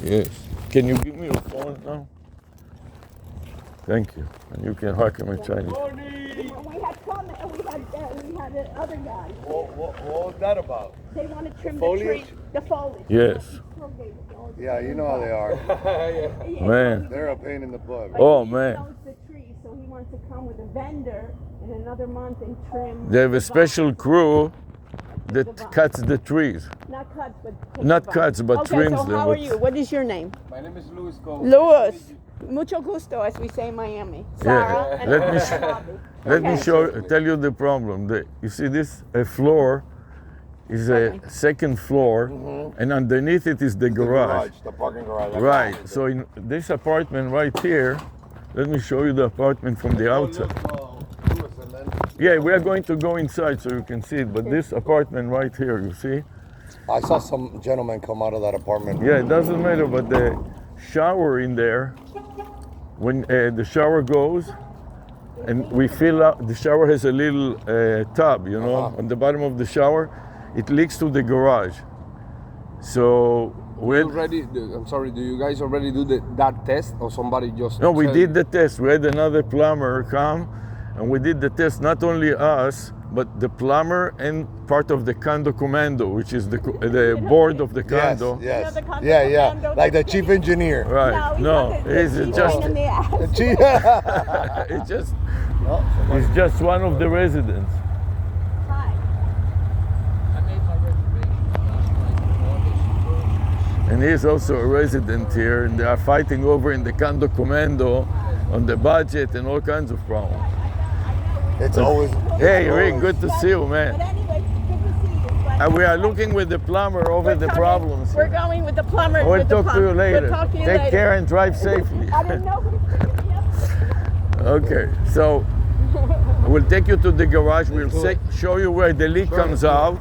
Yes. Can you give me your phone now? Thank you. And you can hack my Chinese. We had some, and we had the other guy. What was that about? They want to trim the Foliage? tree, the foliage. Yes. Yeah, you know how they are. Man. They're a pain in the butt. Oh, He man. knows the tree, so he wants to come with a vendor in another month and trim. They have a the special vines. crew that cuts the trees. Not cuts, but takes Not the cuts, vines. but okay, trims so them how are with- you? What is your name? My name is Luis Cole. Louis. Mucho gusto, as we say in Miami. Sarah and Let me Bobby. Let me Okay. tell you the problem. You see this? A floor is a second floor, and underneath it is the garage. The parking garage. Right. So in this apartment right here, let me show you the apartment from the outside. Yeah, we are going to go inside so you can see it. But this apartment right here, you see? I saw some gentleman come out of that apartment. Yeah, it doesn't matter, but the shower in there, when the shower goes, and we fill up, the shower has a little tub, you know, on the bottom of the shower, it leaks to the garage. So I'm sorry, do you guys already do that test or somebody just... No, we did the test. We had another plumber come, and we did the test, not only us, but the plumber and part of the condo commando, which is the board of the condo. Yes, You know the condo yeah. commando? Like the chief engineer. Right. No, he's he's just in the ass. he's just one of the residents. Hi. I made my reservation last night. And he's also a resident here, and they are fighting over in the condo commando on the budget and all kinds of problems. It's always. Hey, Rick, good to see you, But man. anyway, good to see you. But And we are looking with the plumber over we're the coming- problems. We're going with the plumber. We'll with the talk to you plumber. later. We'll talk to you Take later. care and drive safely. I didn't know who was picking me up. Okay, so we'll take you to the garage. We'll show you where the leak comes out.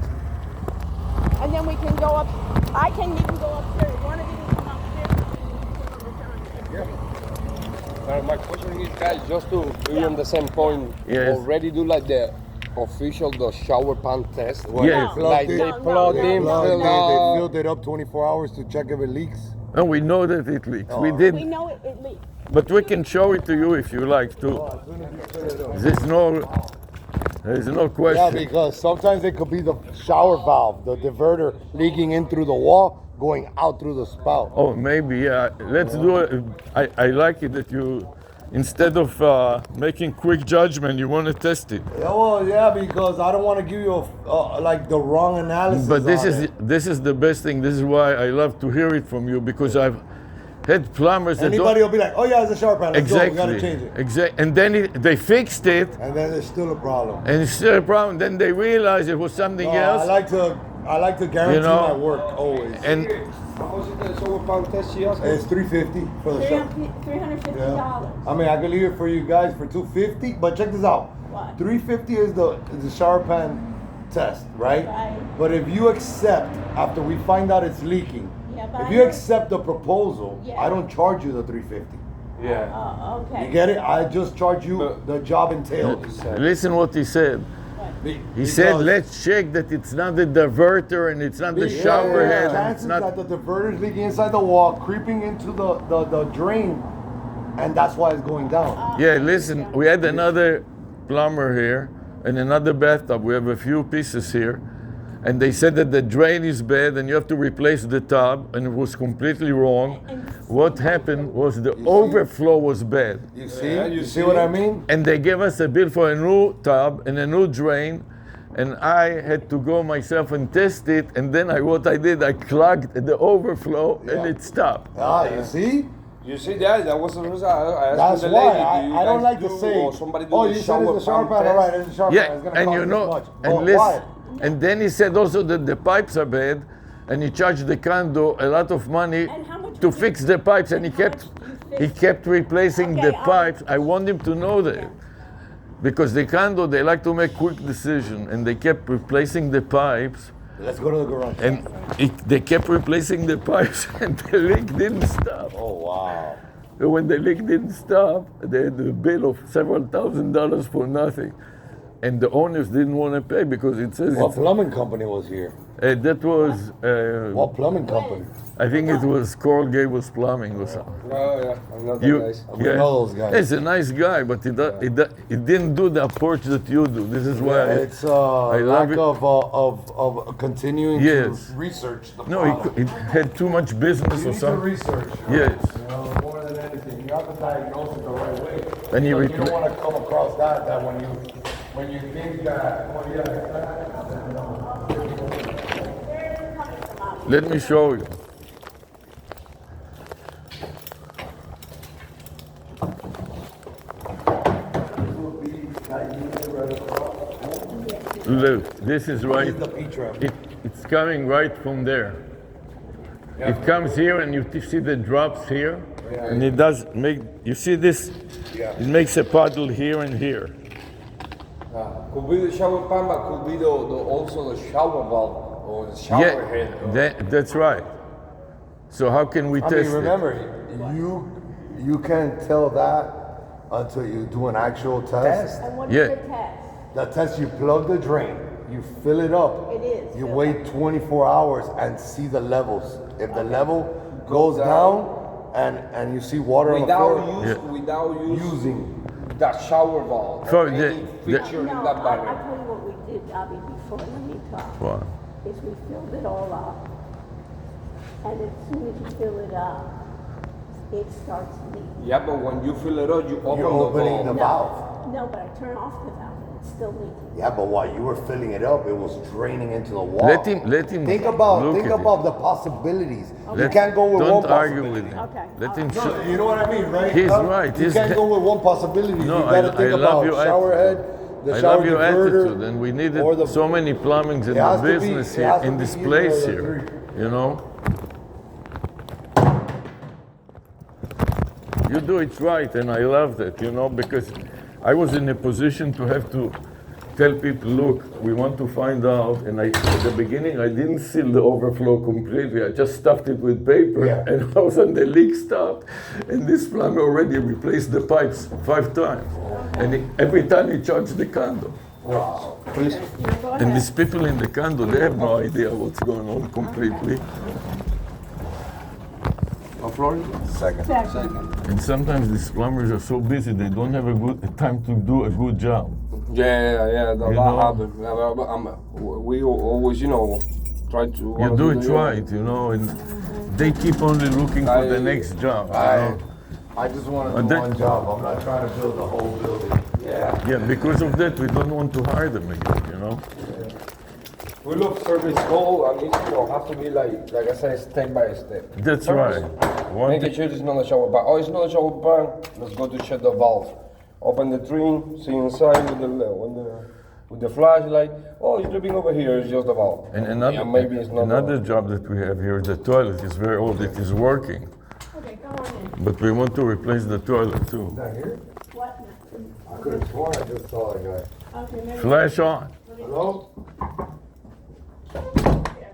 And then we can go up. I can even go upstairs. One of you can come upstairs. My question is, guys, just to be on the same point, Yes. already do like the official, the shower pan test? Where Yes. Like they No, plug no, in, no, They fill out. filled it up 24 hours to check if it leaks. And we know that it leaks. We We did, know it leaks. but we can show it to you if you like to. There's no Yeah, question. because sometimes it could be the shower valve, the diverter leaking in through the wall, going out through the spout. Oh, maybe, yeah. Let's do it. I like it that you, instead of making quick judgment, you want to test it. Yeah, well, yeah, because I don't want to give you like the wrong analysis. But this on is it. this is the best thing. This is why I love to hear it from you, because I've had plumbers that Anybody will don't be like, "Oh yeah, it's a shower pan. Let's go. We gotta change it." Exactly. And then they fixed it, And then there's still a problem. and it's still a problem. Then they realized it was something else. I like to guarantee You know, my work always. And How much is the shower pan test she asked? It's $350 for the shower. $350. Yeah. I mean, I can leave it for you guys for $250, but check this out. What? $350 is the shower pan test, right? Right. But if you accept after we find out it's leaking, Yeah, but if I you heard- accept the proposal, Yeah. I don't charge you the $350. Yeah. Oh, okay. You get it? I just charge you But- the job entailed. listen what he said. He said, let's check that it's not the diverter and it's not the shower head. And it's Chances not. that the diverter is leaking inside the wall, creeping into the drain, and that's why it's going down. Yeah, listen, we had another plumber here and another bathtub. We have a few pieces here. And they said that the drain is bad and you have to replace the tub, and it was completely wrong. What happened was the overflow was bad. You see? Yeah, you see what I mean? And they gave us a bill for a new tub and a new drain. And I had to go myself and test it. And then what I did, I clogged the overflow and it stopped. Ah, you see? You see that was the reason I That's asked the why lady, do you I don't guys like to do, say, or somebody do oh, the you said it's a shower pan, test? all right, it's a shower pan, Yeah, it's gonna and cost you this know, much. and But listen, why? and then he said also that the pipes are bad, and he charged the condo a lot of money And how much to would you- fix the pipes, and and he how kept much you fixed? replacing Okay, the I'll- pipes. I want him to know that. Because the condo, they like to make quick decision, and they kept replacing the pipes, Let's go to the garage. and they kept replacing the pipes, and the leak didn't stop. Oh, wow. And when the leak didn't stop, they had a bill of several $1,000s for nothing. and the owners didn't want to pay because it says What plumbing company was here? that was What plumbing company? I think it was Coral Gables Plumbing or something. Oh yeah, I know that You, guys. We know those guys. He's a nice guy, but he didn't do the approach that you do. This is why It's love lack it. of continuing Yes. to research the No, problem. he had too much business You or need to something. research. Yes. You know, more than anything, you have to diagnose it the right way. And you you repl- don't want to come across that when you think that, oh yeah, that, you know. Let me show you. Look, this is right. The peach wrap. It's coming right from there. It comes here, and you see the drops here, and it does make. You see this? Yeah. It makes a puddle here and here. Could be the shower pan, but could be also the shower valve or the shower head. Or That's right. So how can we I test mean, remember, you can't tell that until you do an actual test. And what Yeah. is the test? The test, you plug the drain, you fill it up. It is You filled wait 24 hours and see the levels. If the level goes down and you see water on the floor, without using. that shower valve. So or any feature in No, that I barrier. tell you what we did, Abby, before, let me talk. Wow. Is we filled it all up. And as soon as you fill it up, it starts leaking. Yeah, but when you fill it up, you open You're opening the the valve. No, but I turn off the valve and it's still leaking. Yeah, but while you were filling it up, it was draining into the wall. Let him Think about look at it. the possibilities. You Let- can't go with don't one argue possibility. with him. Okay, Let him No, show. you know what I mean, right? He's Huh? right. You He's can't the- go with one possibility. No, you gotta I think love about your shower attitude. head, the I shower love your diverter, attitude, and we needed or the- so many plumbings in It has the to be- business it here, has to in be this either place of the here. three. You know. You do it right, and I love that. You know, because I was in a position to have to tell people, look, we want to find out. And at the beginning, I didn't seal the overflow completely. I just stuffed it with paper, Yeah. and all of a sudden the leak stopped. And this plumber already replaced the pipes 5 times, and every time he charged the condo. Wow. Please. Go And ahead. these people in the condo, they have no idea what's going on completely. Florida? Second. Second. And sometimes these plumbers are so busy, they don't have a time to do a good job. Yeah, that You know? happened. We always, try to. You wanna do it right, you know, and they keep only looking for the next job. You know? I just want to And do then- one job. I'm not trying to build the whole building. Yeah. Yeah, because of that, we don't want to hire them again, you know. We look service goal, and it have to be like I said, step by step. That's First, right. One Making sure it's not a shower pan. Oh, it's not a shower pan. Let's go to check the valve. Open the drain, see inside with the flashlight. Oh, it's dripping over here. It's just the valve. And another, Yeah, maybe it's not. another job that we have here, the toilet is very old. It is working, Okay, go on in. but we want to replace the toilet too. Not here? What? I could have sworn I just saw a guy. Okay, maybe. Flash on. Hello? Here.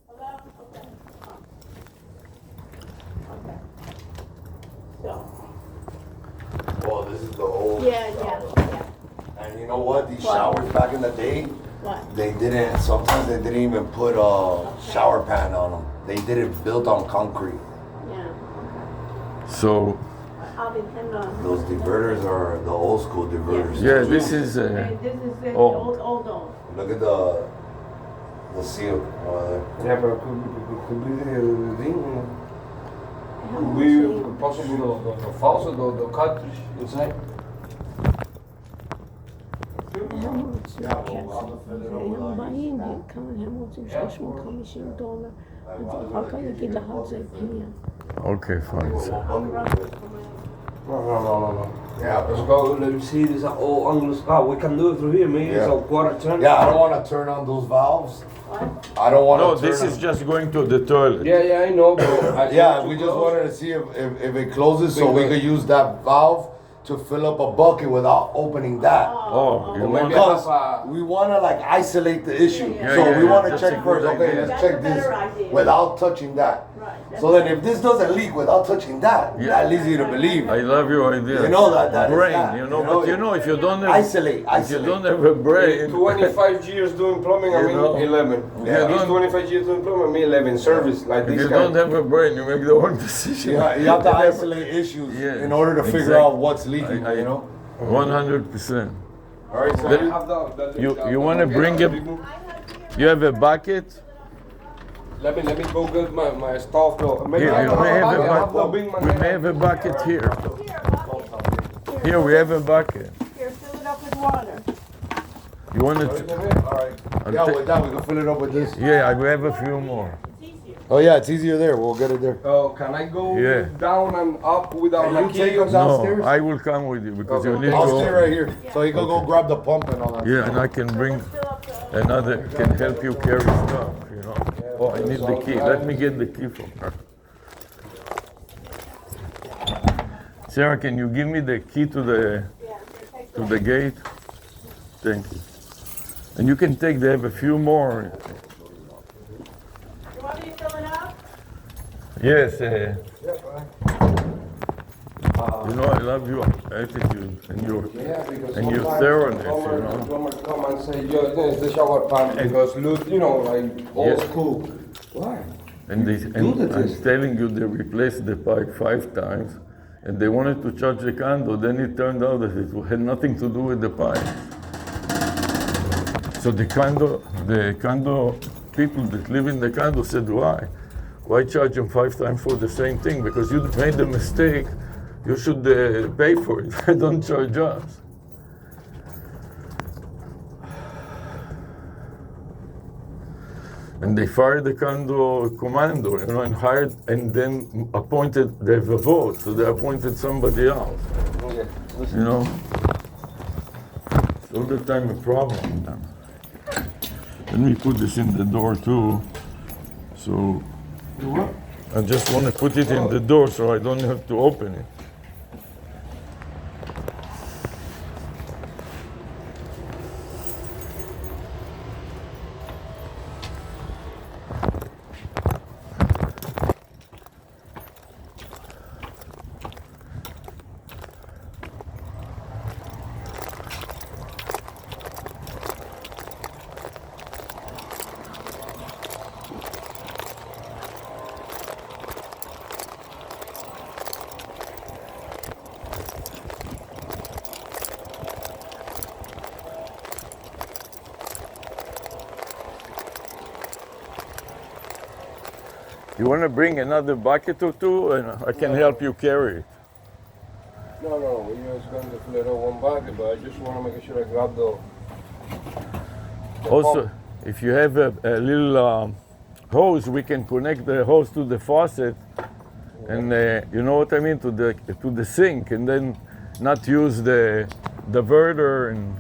Hello? Okay. Okay. So, Well, this is the old. yeah. And you know what? These What? showers back in the day, What? sometimes they didn't even put a shower pan on them. They did it built on concrete. Yeah. So, I'll be hang on. Those diverters are the old school diverters. yeah, this is. Okay, this is the old. old. Look at the seal. Yeah, but could be the thing. Could be possible the faucet or the cartridge inside. Bayingi kan Hamilton Şaşma Komisyon Dolar. Arkaya gidi hazır piyan. Okay, fine. No. Yeah. Let's go. Let me see. This all English. We can do it through here, man. It's Yeah. a quarter turn. Yeah, I don't want to turn on those valves. I don't want to No, turn this on. is just going to the toilet. Yeah, I know, bro. Yeah, we just wanted to see if it closes so we could use that valve to fill up a bucket without opening that. Oh, you maybe want Because we want to like isolate the issue. Yeah, So yeah, we yeah, want to that's check a first, good okay, idea. let's That's check a this better idea. without touching that. Right. So then if this doesn't leak without touching that, that leads you to believe. I love your idea. You know that is brain, that, you know, but you know, if you don't have, Isolate, if you isolate. don't have a brain, 25 years doing plumbing, I You mean know, 11. Yeah. He's 25 years doing plumbing, I mean 11. Service, like if this you guy. don't have a brain, you make the wrong decision. You have to isolate issues Yeah, in order to figure exactly. out what's leaking, I- you know? 100%. All right, so Then- you have the You want to bring it? him? You have a bucket? Let me go get my stuff though. Maybe Here, I you have may a have bucket, I a have the big bucket. We may have a bucket here. Here, a bucket. Here, we have a bucket. Here, fill it up with water. You want All to? right. Yeah, with that we can fill it up with this. Yeah, we have a few more. It's easier. Oh yeah, it's easier there. We'll get it there. Oh, can I go Yeah. down and up without Can my you key? take us downstairs? No, I will come with you because you Okay. need I'll stay to. right here. So he can go grab the pump and all that. Yeah, and I can bring Fill up the. another. Can help you carry stuff. You know. Oh, I need the key. Let me get the key from her. Sarah, can you give me the key to the gate? Thank you. And you can take. They have a few more. You want me to fill it up? Yes. You know, I love your attitude and your Yeah, because and your sometimes thoroughness. plumber- You know. plumber come and say, yo, this is the shower pan because look, you know, like old Yes. school. Why? And I'm telling you, they replaced the pipe 5 times, and they wanted to charge the condo. Then it turned out that it had nothing to do with the pipe. So the condo people that live in the condo said, why? Why charge them 5 times for the same thing? Because you made a mistake. You should pay for it. Don't charge us. And they fired the condo commando, you know, and hired, and then appointed, they have a vote, so they appointed somebody else, Okay. you know? It's all the time a problem with them. Let me put this in the door too, so I just want to put it in the door so I don't have to open it. You want to bring another bucket or two, and I can help you carry it. No, we just going to fill it up one bucket, but I just want to make sure I grab the Also, pump. if you have a little hose, we can connect the hose to the faucet, and you know what I mean, to the sink, and then not use the diverter and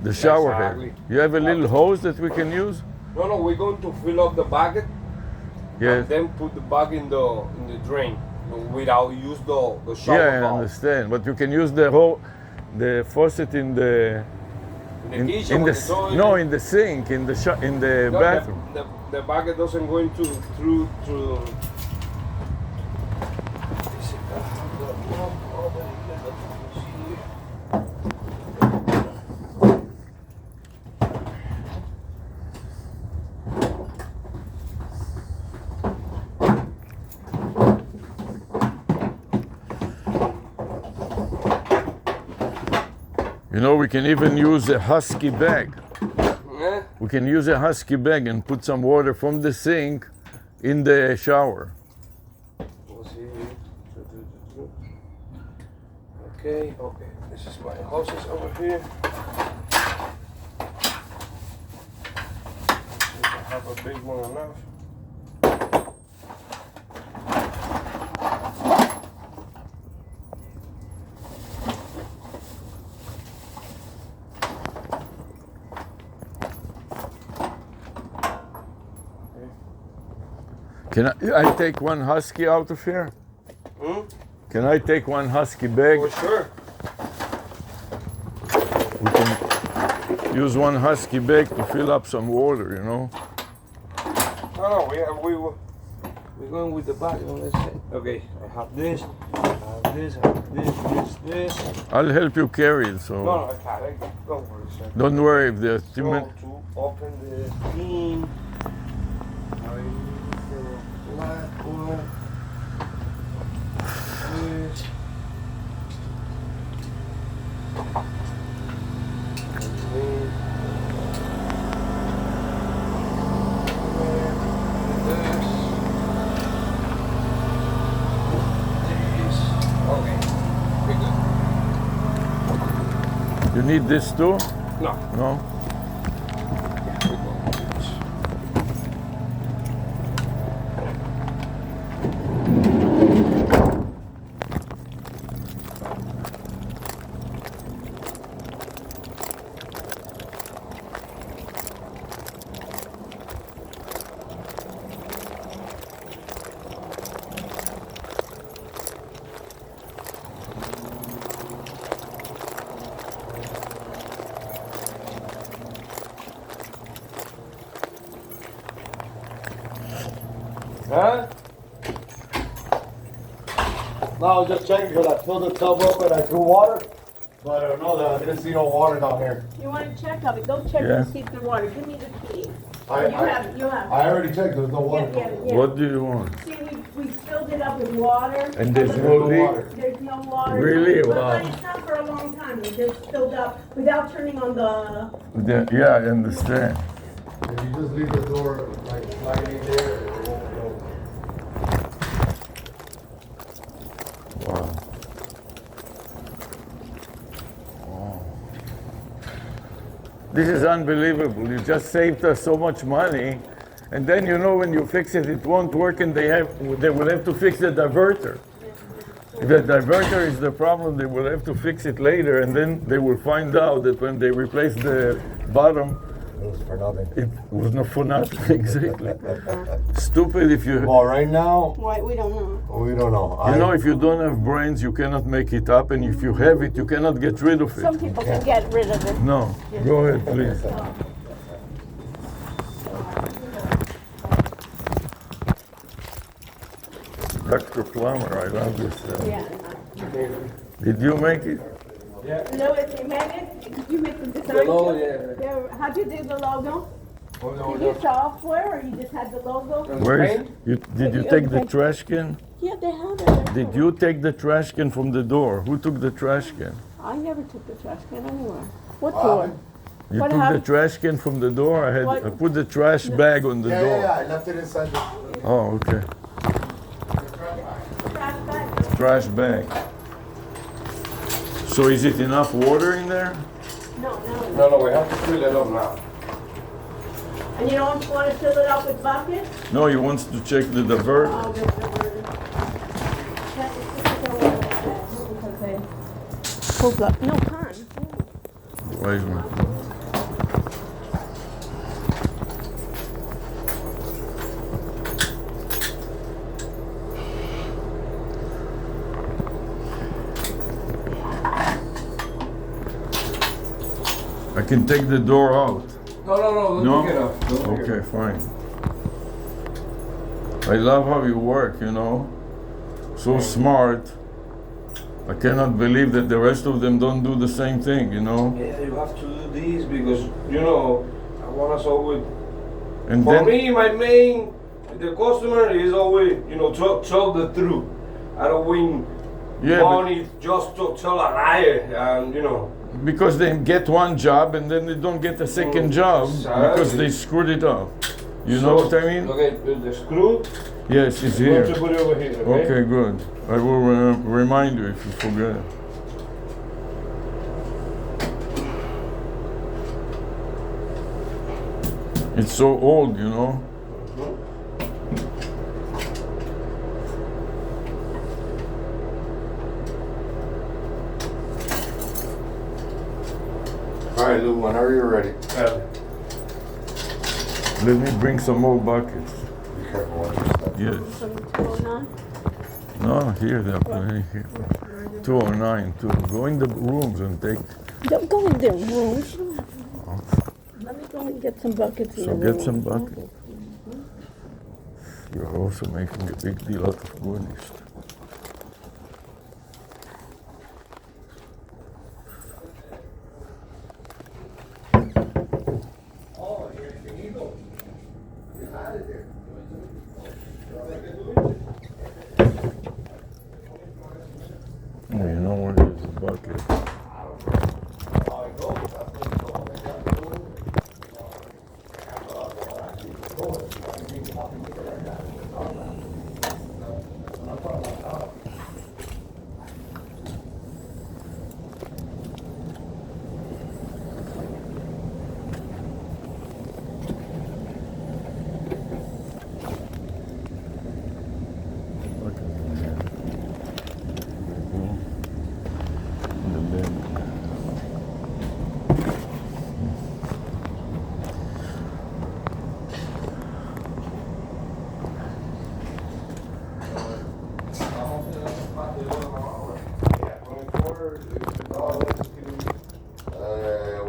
the shower Exactly. head. You have a little hose that we can use? No, we're going to fill up the bucket Yes. and then put the bag in the drain, without use the shower Yeah, I valve. understand. But you can use the faucet in the In the kitchen, with the toilet. no, in the sink, in the No, bathroom. The bucket doesn't go into through. You know, we can even use a husky bag. Yeah. We can use a husky bag and put some water from the sink in the shower. We'll see. Okay. This is my hoses over here. See if I have a big one enough. Can I take one husky out of here? Hmm? Can I take one husky bag? For sure. use one husky bag to fill up some water, you know. No, we're going with the bag. Let's say. Okay, I have this, this. I'll help you carry it, so No, I can't. Don't worry, sir. don't worry if there's too So many. to open the thing, I need the black one. This. You need this too? No. No? Huh? No, I was just checking because I filled the tub up and I threw water. But I don't know that I didn't see no water down here. You want to check of it? Go check Yeah. and see if the water. Give me the key. I You have. I already checked. There's no water. Yeah. What do you want? See, we filled it up with water. And there's but no leak? water. There's no water. Really? But Wow. it's not for a long time. It just filled up without turning on the. Yeah, I understand. If you just leave the door like sliding there, it won't go. Wow. This is unbelievable. You just saved us so much money. And then, you know, when you fix it, it won't work and they will have to fix the diverter. If the diverter is the problem, they will have to fix it later, and then they will find out that when they replace the bottom, It was for nothing. it was not for nothing, exactly. Stupid if you... Well, right now, Why? We don't know. we don't know. You know, if you don't have brains, you cannot make it up, and if you have it, you cannot get rid of Some it. people can get rid of it. No, go ahead, please. Dr. Plummer, I love this. Yeah. Did you make it? Louis, you made it? Did you make the design? logo, too? yeah. How'd you do the logo? Oh, no, Did you use software or you just had the logo? Where is, did you take the trash can? Yeah, they have it. Did you take the trash can from the door? Who took the trash can? I never took the trash can anywhere. What door? You What took the happened? trash can from the door? What? I put the trash bag on the door. I left it inside the. Oh, okay. Trash bag? Trash bag. So is it enough water in there? No. No, we have to fill it up now. And you don't want to fill it up with buckets? No, he wants to check the diverter. Oh, there's the word. Because they pulled up. No, con. Wait a minute. I can take the door out. No, don't No? take it off. Don't take it Okay, fine. I love how you work, you know. So smart. I cannot believe that the rest of them don't do the same thing, you know. Yeah, you have to do this because, you know, I want us always. And For then, me, my main, the customer is always, you know, tell the truth. I don't win yeah, but money just to tell a lie, and you know. because they get one job and then they don't get a second job because they screwed it up. You know what I mean? Okay, the screw. Yes, it's You have here. to put it over here. Okay. Okay, good. I will remind you if you forget. It's so old, you know. All right, Lou, whenever you're ready. Let me bring some more buckets. Be careful on your stuff. Yes. From 209? No, here they're playing here. 209 too. Go in the rooms and take. Don't go in their rooms. I'll Go and get some buckets in So the get room. some buckets. You're also making a big deal out of gourdish. Oh, you know where there's a bucket. Bucket in there. In the bin.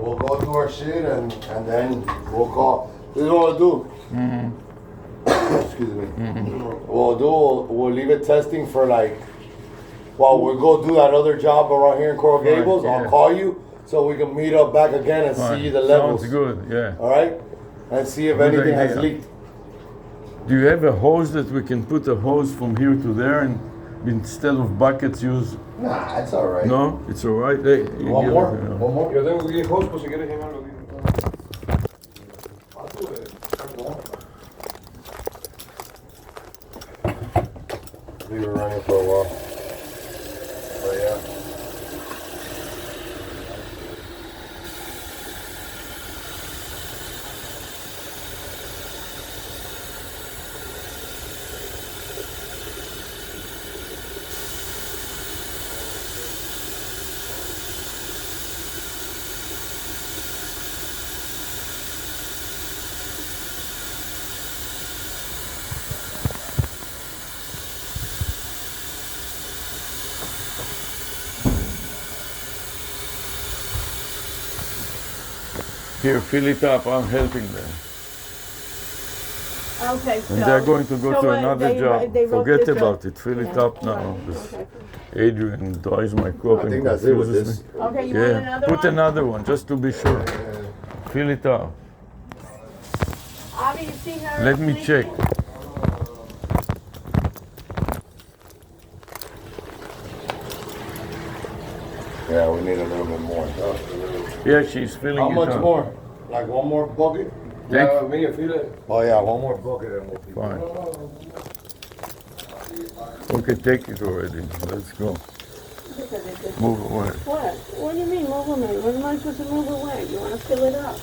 We'll go do our shit and then we'll call. This is what we'll do. Excuse me. We'll leave it testing for like, well, we'll go do that other job around here in Coral Right, Gables. yeah. I'll call you so we can meet up back again and Fine. see the levels. Sounds good, yeah. All right? And see if Good anything has idea. leaked. Do you have a hose that we can put a hose from here to there and instead of buckets use? Nah, it's all right. No, it's all right. Hey, you One give more? it, you know. One more? Yo tengo que ir host por si quieres llenarlo. We were running for a while. But yeah. Here, fill it up. I'm helping them. Okay, so. And they're going to go so, to another job. they wrote Forget this about up. it. Fill it Yeah. up now. Right, This okay. Adrian dries my cup I and think that's it with confuses this. me. Okay, you want Yeah, another put one? another one just to be sure. Fill it up. Avi, you see her? Let me check. Yeah, we need a little bit more. Yeah, she's filling How it much up. more? Like one more bucket? Ya, mira, fila. Oh yeah, one more bucket and we'll be Fine. Okay, take it already. Let's go. Move away. What? What do you mean, move away? What am I supposed to move away? You want to fill it up?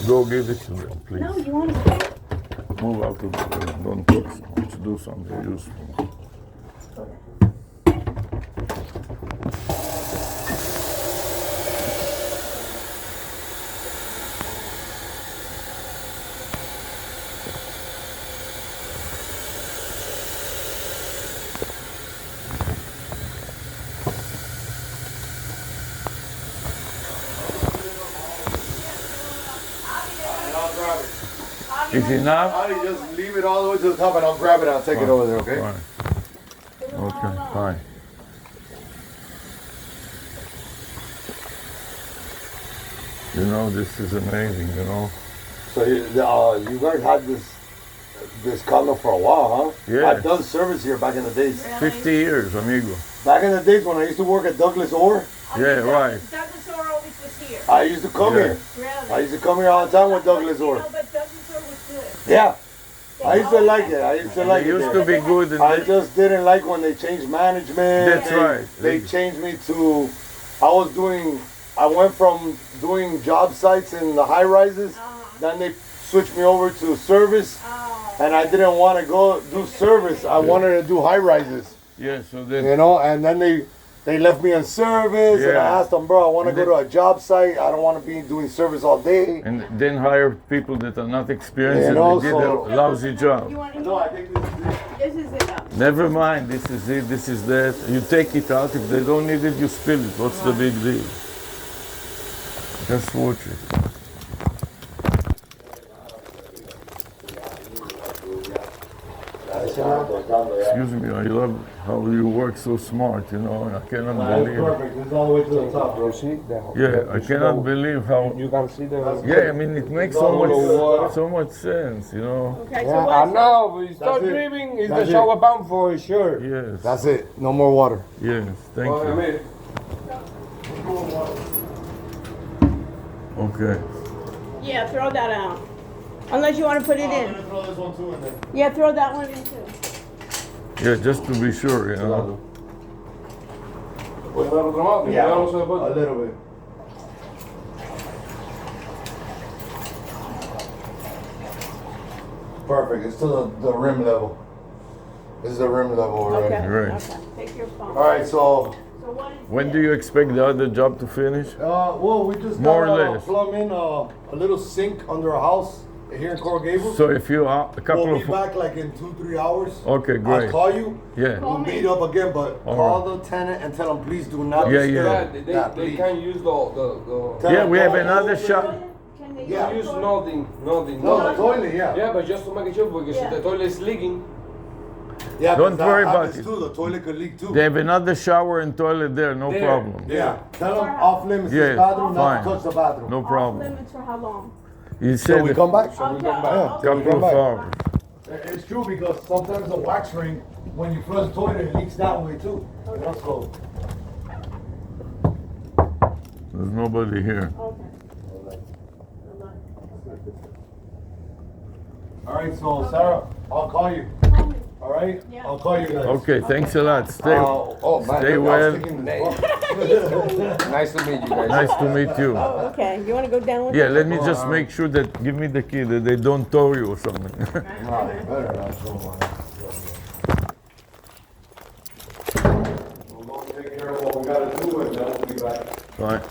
Go give it to them, please. No, you want to. Move out of the way. Don't touch. Let's do something useful. Is enough? I'll just leave it all the way to the top and I'll grab it and I'll take it over there, okay? Fine. Okay, fine. You know, this is amazing, you know. So you guys had this condo for a while, huh? Yeah. I've done service here back in the days. 50 years, amigo. Back in the days when I used to work at Douglas Orr, Yeah, right. Douglas Orr always was here. I used to come Yeah. here. Really? I used to come here all the time with Douglas Orr. No, but Douglas Orr was good. Yeah. I used to like it. I used to like They it. used there. to be good. And I just didn't like when they changed management. That's right. They changed me to, I went from doing job sites in the high rises, then they switched me over to service, and I didn't want to go do service. I wanted to do high rises, yeah, so then you know, and then they left me on service, and I Yeah. asked them, bro, I want to And go to a job site. I don't want to be doing service all day. and then hire people that are not experienced Yeah, and and they did also- a lousy job. You want to No, I think this is it. This is it. Never mind, this is it, this is that. You take it out. If they don't need it, you spill it. What's the big deal? Just watch it. Excuse me, I love how you work so smart, you know, and I cannot believe. Perfect. It's all the way to the top, bro. You see? Yeah, I cannot believe how. You can see the. Yeah, I mean, it makes so much sense, you know. Okay, so Yeah, I what's know. When you start That's it. dreaming, it's That's the it. shower pan for sure. Yes, That's it. No more water. yes, thank Well, I you. mean, Okay. Yeah, throw that out. Unless you want to put it in. Throw this one too in there. Yeah, throw that one in too. Yeah, just to be sure, you know. pues dar otro más, Yeah, ya no se a puede. little bit. Perfect. It's to the rim level. This is the rim level already. Okay. Right. Okay. Take your phone. All right, so So what is When do you expect the other job to finish? well, we just More or got less. plumb in a little sink under a house here in Coral Gables. So if you a couple We'll be of back like in 2-3 hours. Okay, great. I'll call you. yeah. Call We'll me. meet up again, but All call right. the tenant and tell him please do not Yeah, disturb. yeah. Yeah, they please. can use the Tell Yeah, him we have go another over shop. Can they Yeah. use use the nothing. No, the toilet, yeah. Yeah, but just to make sure, because Yeah. if the toilet is leaking, Yeah, Don't 'cause that worry about happens it. Too. The toilet could leak too. They have another shower and toilet there, no There. problem. Yeah, tell them off limits Yeah, this bathroom, not fine. to touch the bathroom. No Off problem. limits for how long? You So said we a come back. Okay, Yeah, okay. till we couple come of back. hours. It's true because sometimes the wax ring, when you flush the toilet, it leaks that way too. You know, so There's nobody here. Okay. all right, so Sarah, I'll call you. Call me. All right, Yeah. I'll call you guys. Okay, thanks a lot. Stay. Oh man, Stay I was well. thinking this- nice to meet you guys. Nice to meet you. Oh, okay. You want to go down with Yeah, me? let me just make sure that give me the key that they don't tow you or something. Nah, they better not show one. We'll go take care of what we gotta do and then we'll be back. Right.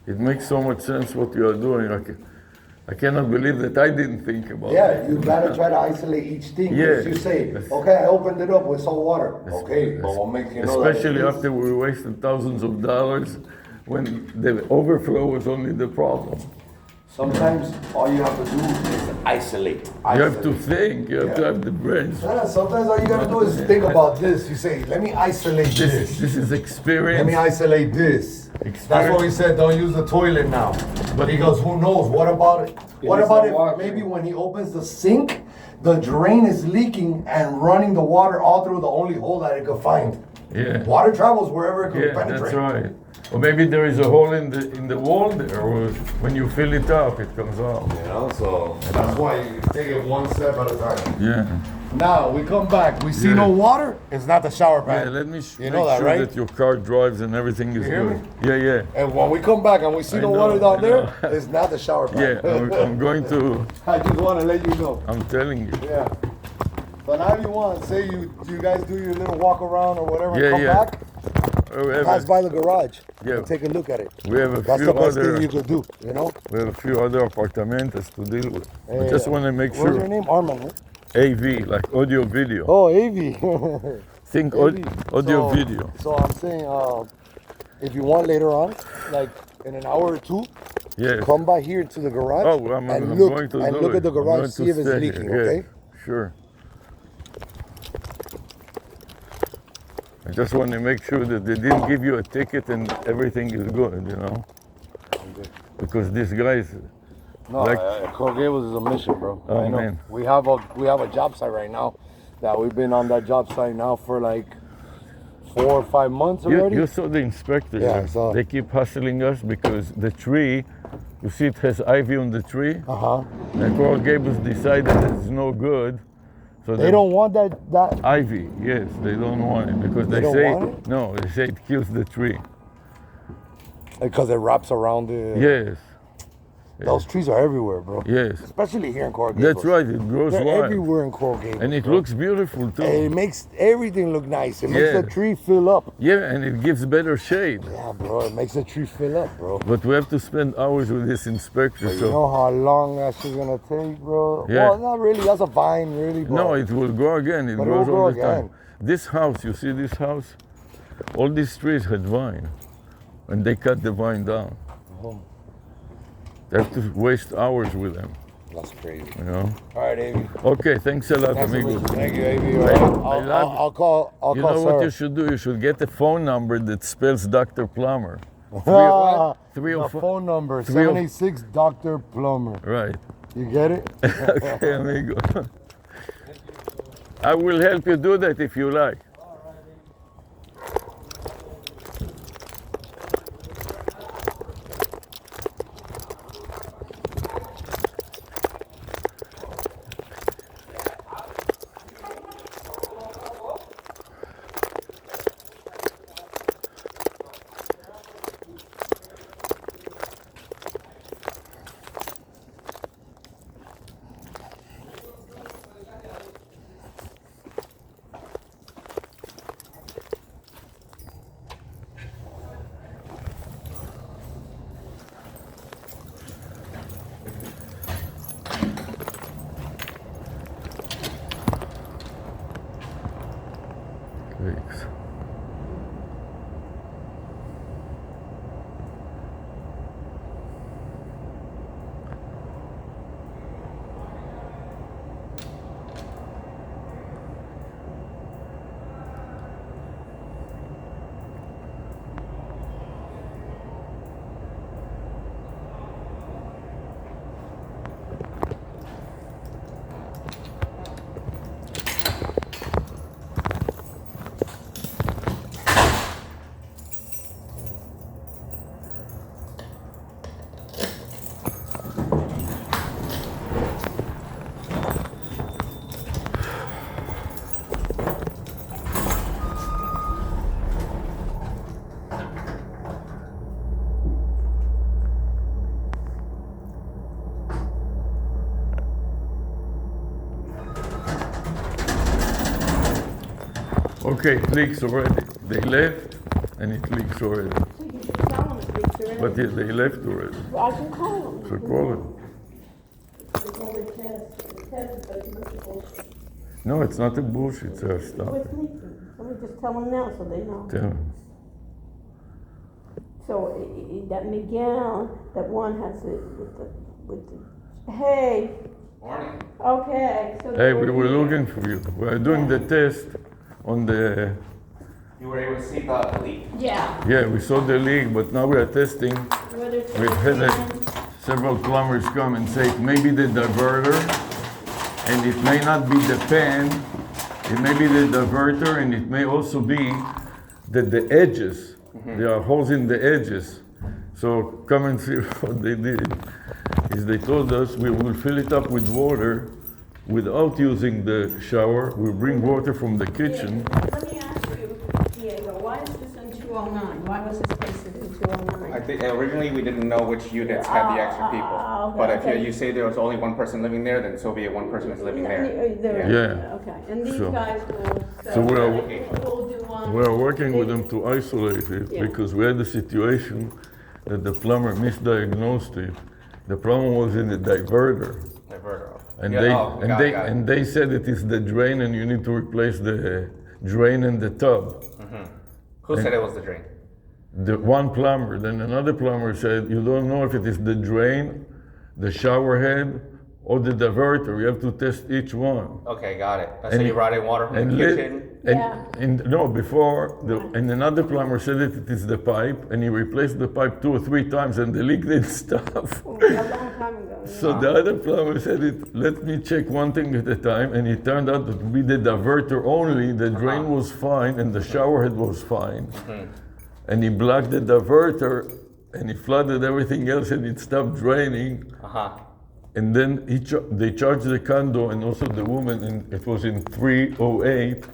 It makes so much sense what you are doing. I cannot believe that I didn't think about it. Yeah, you gotta try to isolate each thing. Yeah. You say, okay, I opened it up with salt water. Okay, but what makes you know that Especially it is- after we wasted thousands of dollars when the overflow was only the problem. Sometimes all you have to do is isolate. You have to think, you have to Yeah. have the brains. Yeah, sometimes all you gotta do is think about this. You say, let me isolate this. This is Let experience. me isolate this. That's Experience. what we said, don't use the toilet now. But he goes, who knows? What about it? What it's about not if water. maybe when he opens the sink, the drain is leaking and running the water all through the only hole that it could find? Yeah. Water travels wherever it can Yeah, penetrate. that's right. Or maybe there is a hole in the wall there, or when you fill it up, it comes out. You know, so that's why you take it one step at a time. Yeah. Now we come back, we see Yeah. no water, it's not the shower Yeah, pan. let me You make know that, sure right? that your car drives and everything is hear good. me? Yeah, yeah. And when we come back and we see I no know, water I down there, know. it's not the shower pan. Yeah, I'm going to, I just want to let you know. I'm telling you. Yeah. But now you want, say you guys do your little walk around or whatever, and Yeah, come yeah. back, We have pass a, by the garage, Yeah. and take a look at it. we have a That's few the best other, thing you could do, you know? we have a few other apartamentos to deal with. I Yeah, just yeah. want to make What's your sure. name? Armand, huh? AV, like audio video. Oh, AV. Think AV. audio So- video. So I'm saying, if you want later on, like in an hour or two, Yes. come by here to the garage Oh, I'm and going look to and do look it. at the I'm garage, going see to if it's stay leaking, here. okay? Yeah, sure. I just want to make sure that they didn't give you a ticket and everything is good, you know? Because this guy is, No, Like- Coral Gables is a mission, bro. Oh, I know. man. We have a job site right now that we've been on that job site now for like 4 or 5 months already. you saw the inspector. Yeah, I here. saw. They keep hustling us because the tree, you see it has ivy on the tree, Uh-huh. and Coral Gables decided that it's no good. So They don't want that Ivy, yes, they don't want it because They they don't say, want it? no, they say it kills the tree. because it wraps around the Yes, Those trees are everywhere, bro. yes. Especially here in Coral Gables. That's right, it grows They're wild. everywhere in Coral Gables. And it bro. looks beautiful too. And it makes everything look nice. It makes Yeah. the tree fill up. Yeah, and it gives better shade. Yeah, bro. It makes the tree fill up, bro. But we have to spend hours with this inspector. You So know how long that shit's gonna take, bro? Yeah. Well, not really. That's a vine, really. But no, it will grow again. It But it grows will grow all the time. again. This house, you see this house? all these trees had vine, and they cut the vine down. Oh, They have to waste hours with them, that's crazy. you know? All right, Avi. Okay, thanks a lot, Nice to meet amigos. you. Thank you, Avi. love- I'll You call know Sarah. what you should do? You should get a phone number that spells Dr. Plummer. Ah, Three the or four- phone number, 304 786 Dr. Plummer. Right. You get it? Okay, amigo. I will help you do that if you like. Thanks. Okay, it leaks already. They left, and it leaks already. So you should tell them it leaks already. But yeah, they left already. I can call them. So call it. It's only test. The test is like multiple. No, it's not a bullshit Oh, stuff. it's leaking. Let me just tell them now so they know. Tell them. So that Miguel, that one has it with the, hey, Morning. okay. So Hey, we were looking for you. We are doing the test on the. You were able to see the leak? Yeah. Yeah, we saw the leak, but now we are testing. Whether it's We've had several plumbers come and say it may be the diverter, and it may not be the pan. It may be the diverter, and it may also be that the edges, there are holes in the edges. So come and see what they did. Is they told us we will fill it up with water without using the shower. We'll bring water from the kitchen. Let me ask you, Diego, why is this in 209? Why was this posted in 209? I think originally we didn't know which units had the extra people. okay, But if okay. you say there was only one person living there, then so be it, one person is living there. Yeah. Okay, and these So- guys will. so we're- We'll do one. We are working with them to isolate it Yeah. because we had the situation that the plumber misdiagnosed it. The problem was in the diverter. Diverter. And Yeah, they oh, and got they it, got it. and they said it is the drain and you need to replace the drain and the tub. Who said it was the drain? The one plumber, then another plumber said you don't know if it is the drain, the shower head, or the diverter. You have to test each one. Okay, got it. So And you it- brought in water from the And kitchen? no, before and another plumber said that it is the pipe, and he replaced the pipe 2 or 3 times, and the leak didn't stop. A long time ago. So the other plumber said, let me check one thing at a time, and it turned out to be the diverter only. The drain was fine, and the shower head was fine. And he blocked the diverter, and he flooded everything else, and it stopped draining. Uh-huh. And then they charged the condo and also the woman, and it was in 308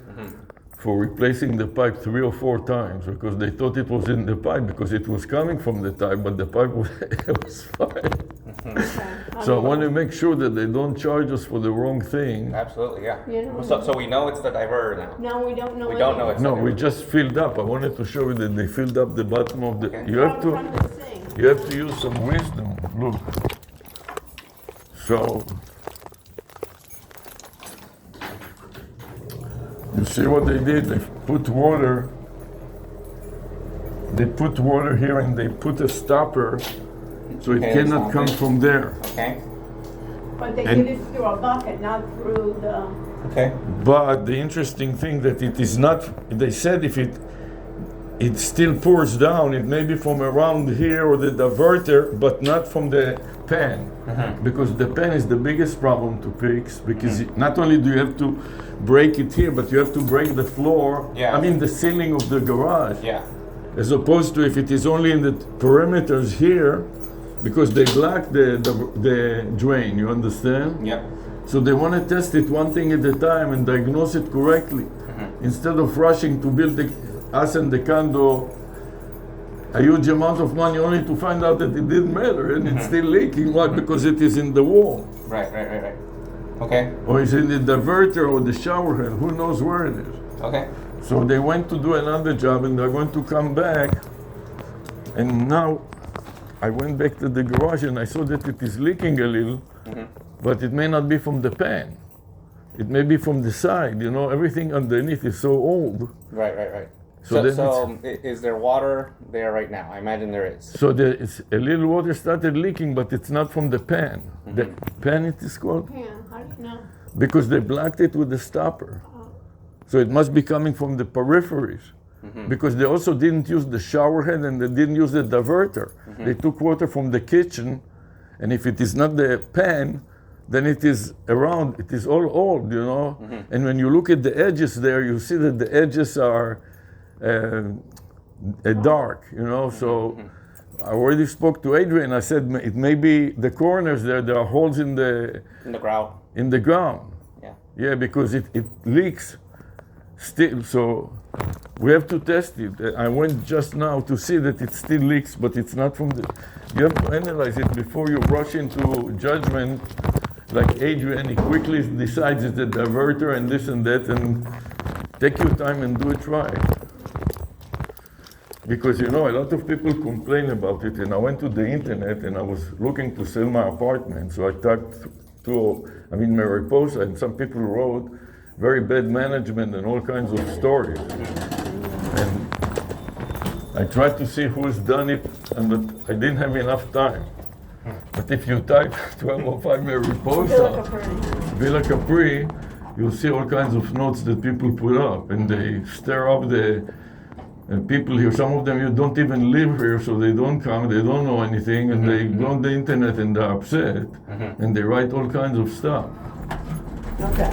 for replacing the pipe 3 or 4 times because they thought it was in the pipe because it was coming from the pipe, but the pipe was, it was fine. So I want to make sure that they don't charge us for the wrong thing. Absolutely, yeah. You know- So we know it's the diverter now. No, we don't know. We don't know anything. it's No, we just filled up. I wanted to show you that they filled up the bottom of the. Okay. You have From to. the sink. You have to use some wisdom. Look. So, you see what they did? They put water they put water here and they put a stopper so it Okay, cannot come something. from there. Okay. But they And- did it through a bucket, not through the, Okay. But the interesting thing that it is not, they said if it still pours down, it may be from around here or the diverter, but not from the pan. Because the pan is the biggest problem to fix, because not only do you have to break it here, but you have to break the floor, Yeah. I mean the ceiling of the garage. Yeah. As opposed to if it is only in the perimeters here, because they block the drain, you understand? Yep. So they want to test it one thing at a time and diagnose it correctly, instead of rushing to build us and the condo a huge amount of money only to find out that it didn't matter and it's still leaking. Why? Because it is in the wall, Right. Okay. or it's in the diverter or the shower head. Who knows where it is? Okay. So they went to do another job and they're going to come back. And now I went back to the garage and I saw that it is leaking a little, but it may not be from the pan. It may be from the side, you know, everything underneath is so old. Right. So then So is there water there right now? I imagine there is. So it's a little water started leaking, but it's not from the pan. The pan it is called? pan, how do you know? Because they blocked it with the stopper. So it must be coming from the peripheries. Because they also didn't use the shower head and they didn't use the diverter. They took water from the kitchen, and if it is not the pan, then it is around, it is all old, you know? And when you look at the edges there, you see that the edges are dark, you know? So I already spoke to Adrian. I said it may be the corners there are holes in the In the ground. ground. Yeah. Yeah, because it leaks still. So we have to test it. I went just now to see that it still leaks, but it's not from the. You have to analyze it before you rush into judgment. Like Adrian, he quickly decides it's a diverter and this and that, and take your time and do it right. Because you know, a lot of people complain about it, and I went to the internet and I was looking to sell my apartment. So I talked to, Mariposa, and some people wrote very bad management and all kinds of stories. And I tried to see who's done it, but I didn't have enough time. But if you type 1205 Mariposa, Villa Capri, you'll see all kinds of notes that people put up, and they stir up the people here. Some of them you don't even live here, so they don't come, they don't know anything, and they go on the internet and they're upset, and they write all kinds of stuff. Okay.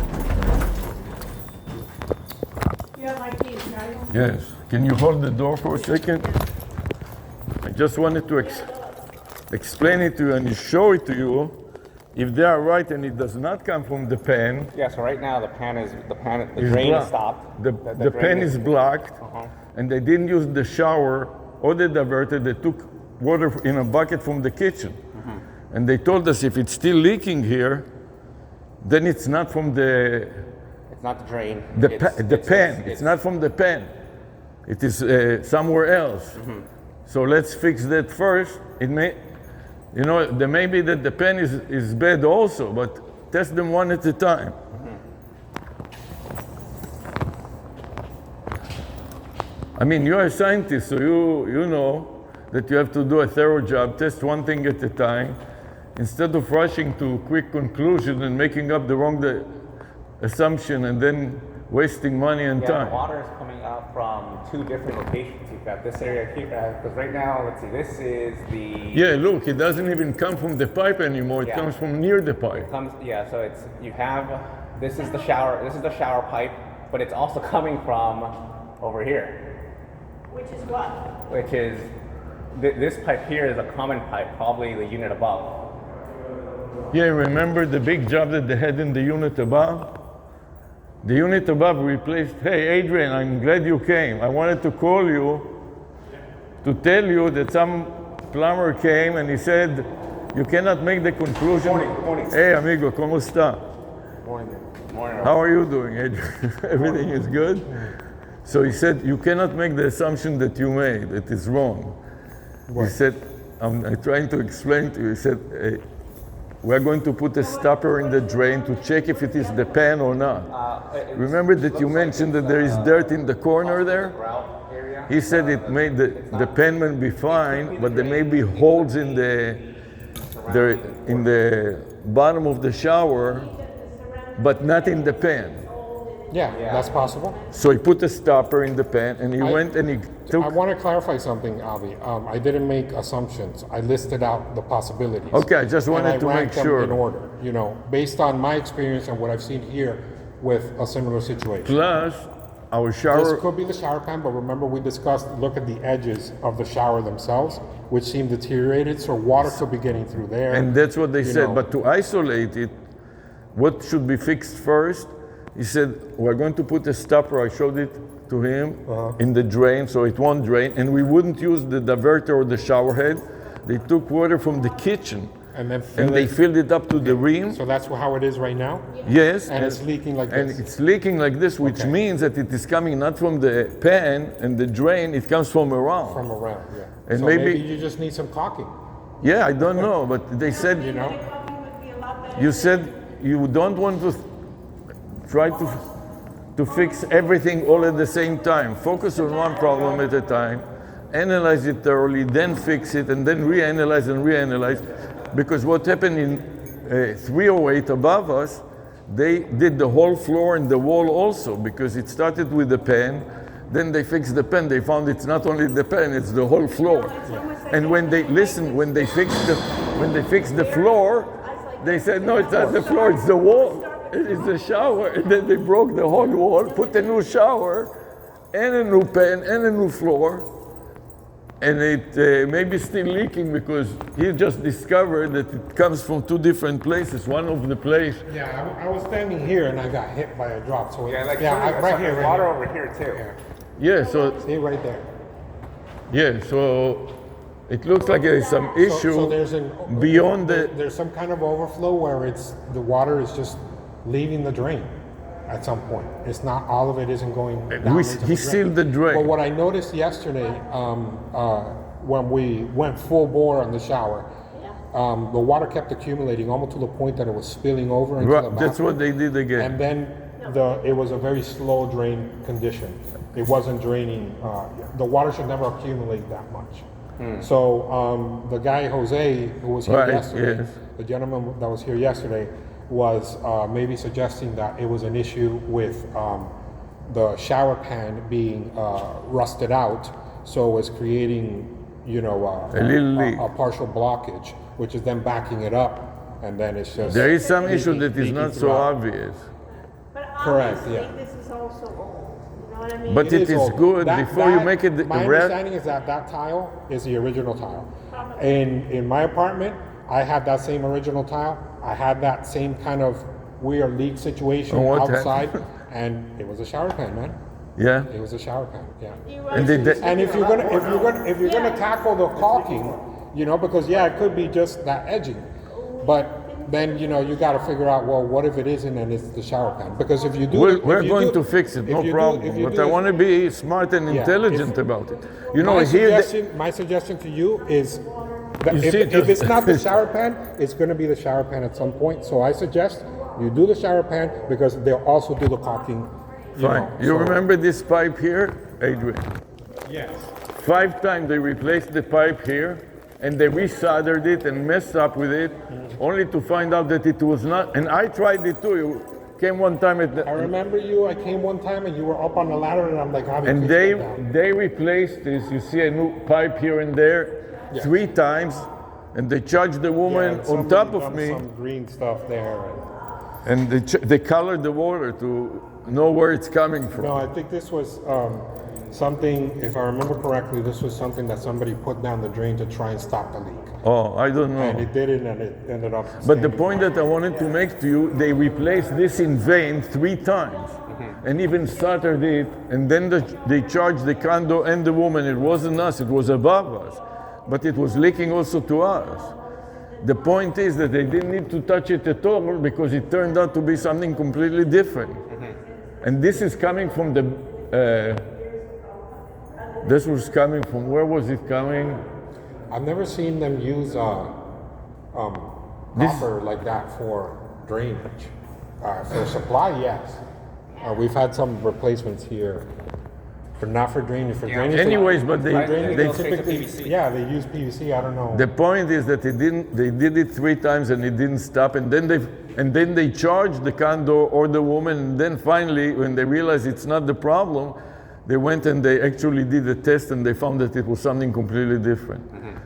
You have my keys, right? Yes. Can you hold the door for a second? I just wanted to explain it to you and show it to you. If they are right and it does not come from the pan, Yeah. So right now the is drain blocked. is stopped. The drain pan is blocked, and they didn't use the shower or the diverter. They took water in a bucket from the kitchen. And they told us if it's still leaking here, then it's not from the It's not the drain. pan. It's not from the pan. It is somewhere else. So let's fix that first. It may, there may be that the pen is bad also, but test them one at a time. You're a scientist, so you know that you have to do a thorough job, test one thing at a time, instead of rushing to quick conclusion and making up the wrong assumption and then wasting money and Yeah, time. the water is coming out from two different locations. You've got this area here, because right now, let's see, this is the. Yeah, look, it doesn't even come from the pipe anymore. It Yeah. comes from near the pipe. So this is the shower pipe, but it's also coming from over here, Which is what? which is, this pipe here is a common pipe, probably the unit above. Yeah, remember the big job that they had in the unit above? The unit above replaced, hey Adrian, I'm glad you came. I wanted to call you to tell you that some plumber came and he said, you cannot make the conclusion. Morning. Hey amigo, ¿cómo está? Morning. How are you doing, Adrian? Everything is good? So he said, you cannot make the assumption that you made, it is wrong. He said, I'm trying to explain to you, he said, we're going to put a stopper in the drain to check if it is the pan or not. Remember that you mentioned that there is dirt in the corner there? Grout area. He said it made the payment be fine, but there may be holes in the bottom of the shower, but not in the pan. Yeah, that's possible. So he put a stopper in the pan, and he went and he took. I want to clarify something, Avi. I didn't make assumptions. I listed out the possibilities. Okay, I just wanted and to I make ranked them sure. in order, based on my experience and what I've seen here with a similar situation. Plus, our This shower. could be the shower pan, but remember we discussed, look at the edges of the shower themselves, which seem deteriorated, so water could be getting through there. And that's what they you said. know. But to isolate it, what should be fixed first? He said, we're going to put a stopper, I showed it to him, in the drain, so it won't drain. And we wouldn't use the diverter or the shower head. They took water from the kitchen And then they filled it up to the rim. So that's how it is right now? Yes. And it's leaking like And this? it's leaking like this, which Okay. means that it is coming not from the pan and the drain, it comes from around. From around, yeah. And so maybe- you just need some caulking, Yeah, I don't know, but they said, you said you don't want to try to fix everything all at the same time. Focus on one problem at a time, analyze it thoroughly, then fix it, and then reanalyze and reanalyze. Because what happened in 308 above us, they did the whole floor and the wall also, because it started with the pan, then they fixed the pan. They found it's not only the pan, it's the whole floor. And when they fixed the floor, they said, no, it's not the floor, it's the wall. It's the shower. And then they broke the whole wall, put a new shower, and a new pan, and a new floor. And it may be still leaking because he just discovered that it comes from two different places. One of the place, Yeah, I was standing here and I got hit by a drop. So Yeah, like right here, right water here. over here too. yeah, so See right there. it looks like there's some issue So there's beyond the. there's some kind of overflow where the water is just leaving the drain at some point. It's not all of it isn't going down into the He drain. sealed the drain. But what I noticed yesterday when we went full bore on the shower, the water kept accumulating almost to the point that it was spilling over into the Right, bathroom. that's what they did again. And then it was a very slow drain condition. It wasn't draining. The water should never accumulate that much. So the guy Jose, who was here Right, yesterday, yes. the gentleman that was here yesterday, was maybe suggesting that it was an issue with the shower pan being rusted out, so it was creating, A little leak. a partial blockage, which is then backing it up, and then it's just There is some issue leaking- that is leaking not so throughout. obvious. But Correct, obviously, yeah. this is also old, you know what I mean? But it is old. good before you make it My red. understanding is that tile is the original tile. In my apartment, I had that same original tile. I had that same kind of weird leak situation Oh, what outside, and it was a shower pan, man. Yeah. It was a shower pan, yeah. And And if you're gonna tackle the caulking, because it could be just that edging, but then you got to figure out, well, what if it isn't and it's the shower pan? Because if you do, We're going to fix it, no problem. But I want to be smart and intelligent about it. My suggestion to you is that You if, see, if it's not the shower pan, it's going to be the shower pan at some point. So I suggest you do the shower pan because they'll also do the caulking. Fine. You remember this pipe here, Adrian? Yes. 5 times they replaced the pipe here, and they resoldered it and messed up with it, only to find out that it was not. And I tried it too. You came one time at the. I remember you. I came one time and you were up on the ladder, and I'm like, how And they replaced this. You see a new pipe here and there, 3 times, and they charged the woman on top of me, Some green stuff there. and they colored the water to know where it's coming from. No, I think this was something. If I remember correctly, this was something that somebody put down the drain to try and stop the leak. Oh, I don't know. And it didn't, and it ended up. But the standing. point that I wanted to make to you, they replaced this in vain 3 times, and even started it, and then they charged the condo and the woman. It wasn't us, it was above us, but it was leaking also to us. The point is that they didn't need to touch it at all because it turned out to be something completely different. And this is coming from the, this was coming from, where was it coming? I've never seen them use copper like that for drainage. For supply, yes. We've had some replacements here but not for drainage. For Yeah. drainage, Anyways, but they, Right, drainage, they goes straight to typically, PVC. yeah, they use PVC. I don't know. the point is that they did it 3 times and it didn't stop, and then they charged the condo or the woman, and then finally, when they realized it's not the problem, they went and they actually did a test and they found that it was something completely different.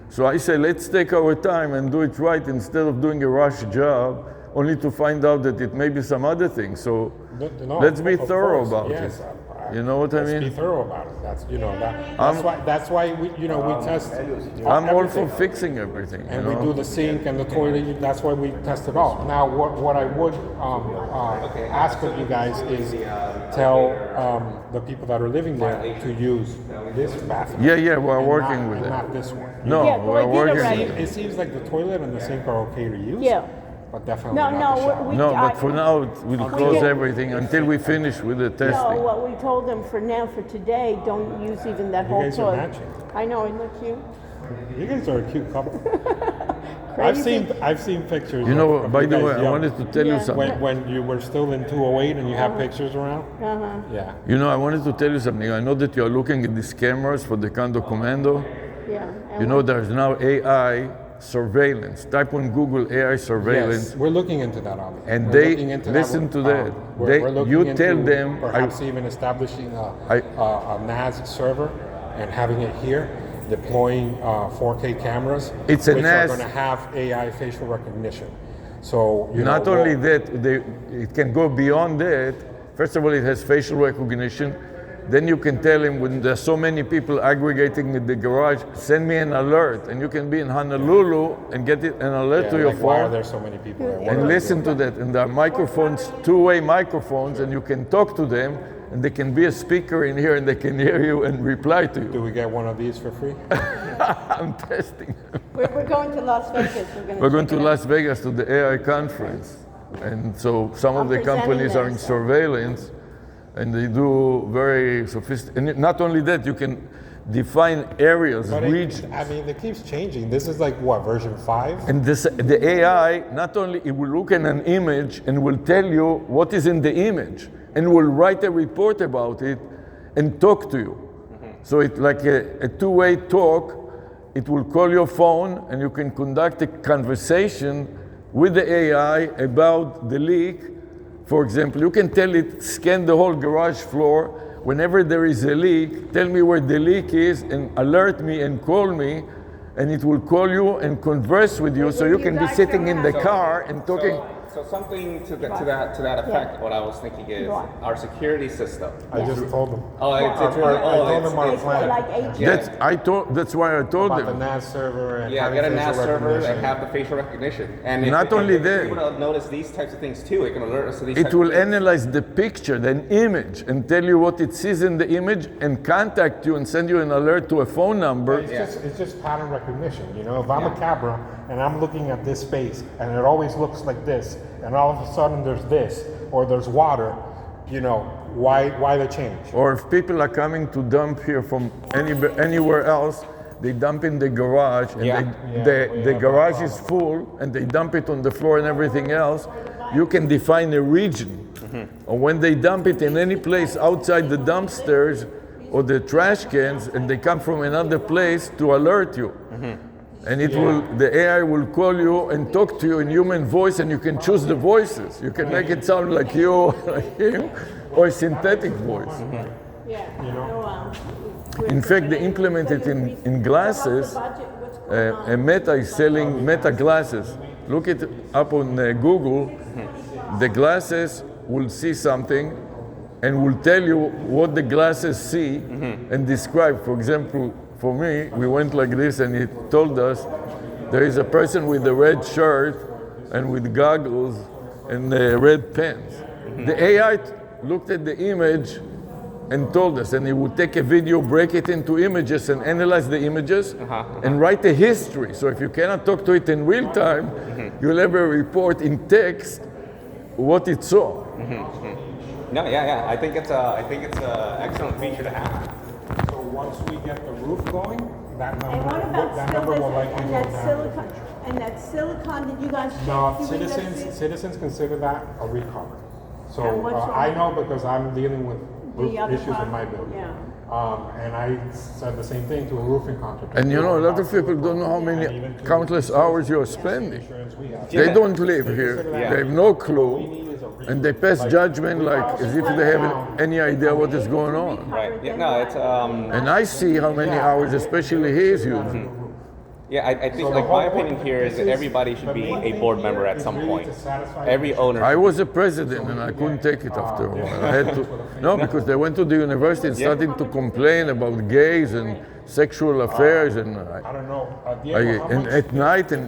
So I say, let's take our time and do it right instead of doing a rush job, only to find out that it may be some other thing. So No, let's be of thorough course, about yes, it. You know what I let's be mean? thorough about it. That's why we test. I'm all for everything. fixing everything. And you we know? do the sink and the toilet. That's why we test it all. Now, what I would ask of you guys is tell the people that are living there to use this bathroom. Yeah, we're and working not, with and it. not this one. No, Yeah, well, we're I did working. already. It seems like the toilet and the sink are okay to use. Yeah. But definitely No, not the no, shower. we. No, I- but for now, we'll close did- everything until we finish with the No, testing. what we told them for now, for today, don't use even that You whole guys are toilet. matching. I know, isn't that cute? You guys are a cute couple. Crazy. I've seen pictures. You know, of by you the guys way, I young. wanted to tell you Yeah. something. when you were still in 208 and you have pictures around. Yeah. You know, I wanted to tell you something. I know that you are looking at these cameras for the Condo Commando. Yeah. and You know, there's now AI surveillance. Type on Google AI surveillance. Yes, we're looking into that, Ollie. And We're they- looking into listen to that. We're, They- we're looking you into tell them, perhaps even establishing I- a NAS server and having it here, deploying 4K cameras. It's a which NAS. are going to have AI facial recognition. So you Not know, only that, it can go beyond that. First of all, it has facial recognition. Then you can tell him when there's so many people aggregating in the garage, send me an alert, and you can be in Honolulu and get an alert yeah, to your like, why are phone there so many people there? What and are they listen doing? to that. And there are microphones, two-way microphones, and you can talk to them, and they can be a speaker in here, and they can hear you and reply to you. Do we get one of these for free? I'm testing. We're going to Las Vegas. We're going check to it out. Las Vegas to the AI conference. And so some of I'm the presenting companies are in this. surveillance and they do very sophisticated. And not only that, you can define areas, But regions. it keeps changing. This is like what, version 5? And the AI, not only it will look at an image and will tell you what is in the image and will write a report about it and talk to you. So it's like a two-way talk. It will call your phone and you can conduct a conversation with the AI about the leak. For example, you can tell it, scan the whole garage floor. Whenever there is a leak, tell me where the leak is and alert me and call me. And it will call you and converse with you so you can be sitting in the car and talking. So something to that effect. What I was thinking is Right. our security system. I just told them. Oh, it's really. I told them our It's plan like AG. Yeah. That's why I told about the them. NAS server and Yeah, having get a facial NAS server recognition. and have the facial recognition. And Not only if that. it's able to notice these types of things too. It can alert us to these. It types will of things. analyze the picture, the image, and tell you what it sees in the image and contact you and send you an alert to a phone number. It's just pattern recognition. You know, if I'm a camera and I'm looking at this space and it always looks like this, and all of a sudden there's this or there's water, you know, why the change? Or if people are coming to dump here from anywhere else, they dump in the garage and Yeah. the garage is full and they dump it on the floor and everything else. You can define a region. Or when they dump it in any place outside the dumpsters or the trash cans and they come from another place to alert you. And the AI will call you and talk to you in human voice, and you can choose the voices. You can make it sound like you, like him, or a synthetic voice. Yeah. Oh, wow. In fact, they implement it in glasses. Meta is selling Meta glasses. Look it up on Google. The glasses will see something and will tell you what the glasses see and describe. For example, for me, we went like this and it told us there is a person with a red shirt and with goggles and red pants. The AI looked at the image and told us, and it would take a video, break it into images and analyze the images and write a history. So if you cannot talk to it in real time, you'll have a report in text what it saw. No, yeah. I think it's a excellent feature to have. So once we get the roof going, that And what number, about that number will likely and go that down. silicon? And that silicon, did you guys check? No, Did we citizens consider that a recolor. So And what's wrong? I know because I'm dealing with roof The other issues in my property, building. yeah. And I said the same thing to a roofing contractor. And you know, a lot of people don't know how many countless hours you're spending. Insurance we have. They don't live here. They have no clue. And they pass judgment like as if they have any idea what is going on. Right. Yeah. No, it's And I see how many hours, especially he is using. yeah. I think like my opinion here is that everybody should be a board member at some point. Every owner. I was a president and I couldn't take it after a while. I had to, no, because they went to the university and started to complain about gays and sexual affairs and I don't know. Diego, how and much at night and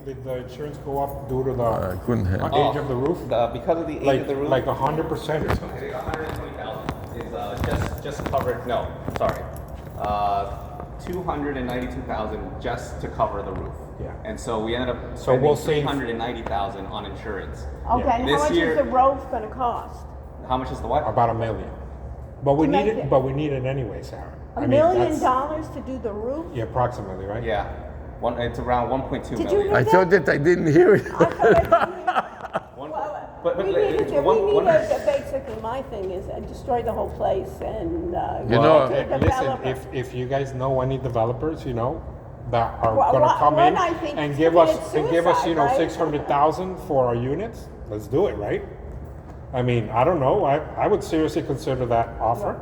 did the insurance go up due to the I couldn't handle. age of the roof? Because of the age of the roof. Like 100% or something. 120,000 is just covered. No, sorry. 292,000 just to cover the roof. Yeah. And so we ended up So spending we'll save- 390,000 on insurance. Okay, and This how much year- is the roof gonna cost? How much is the what? About $1 million. But we To need make it. it- But we need it anyway, Sarah. $1 million to do the roof? Yeah, approximately, right? Yeah. It's around 1.2 Did you million. I thought that I didn't hear it. But We need to, basically, my thing is destroy the whole place and, You know, get a Listen, developer. if you guys know any developers, you know, that are Well, gonna come one in I think and give us committed you know, suicide, right? 600,000 for our units, let's do it, right? I mean, I don't know. I would seriously consider that offer.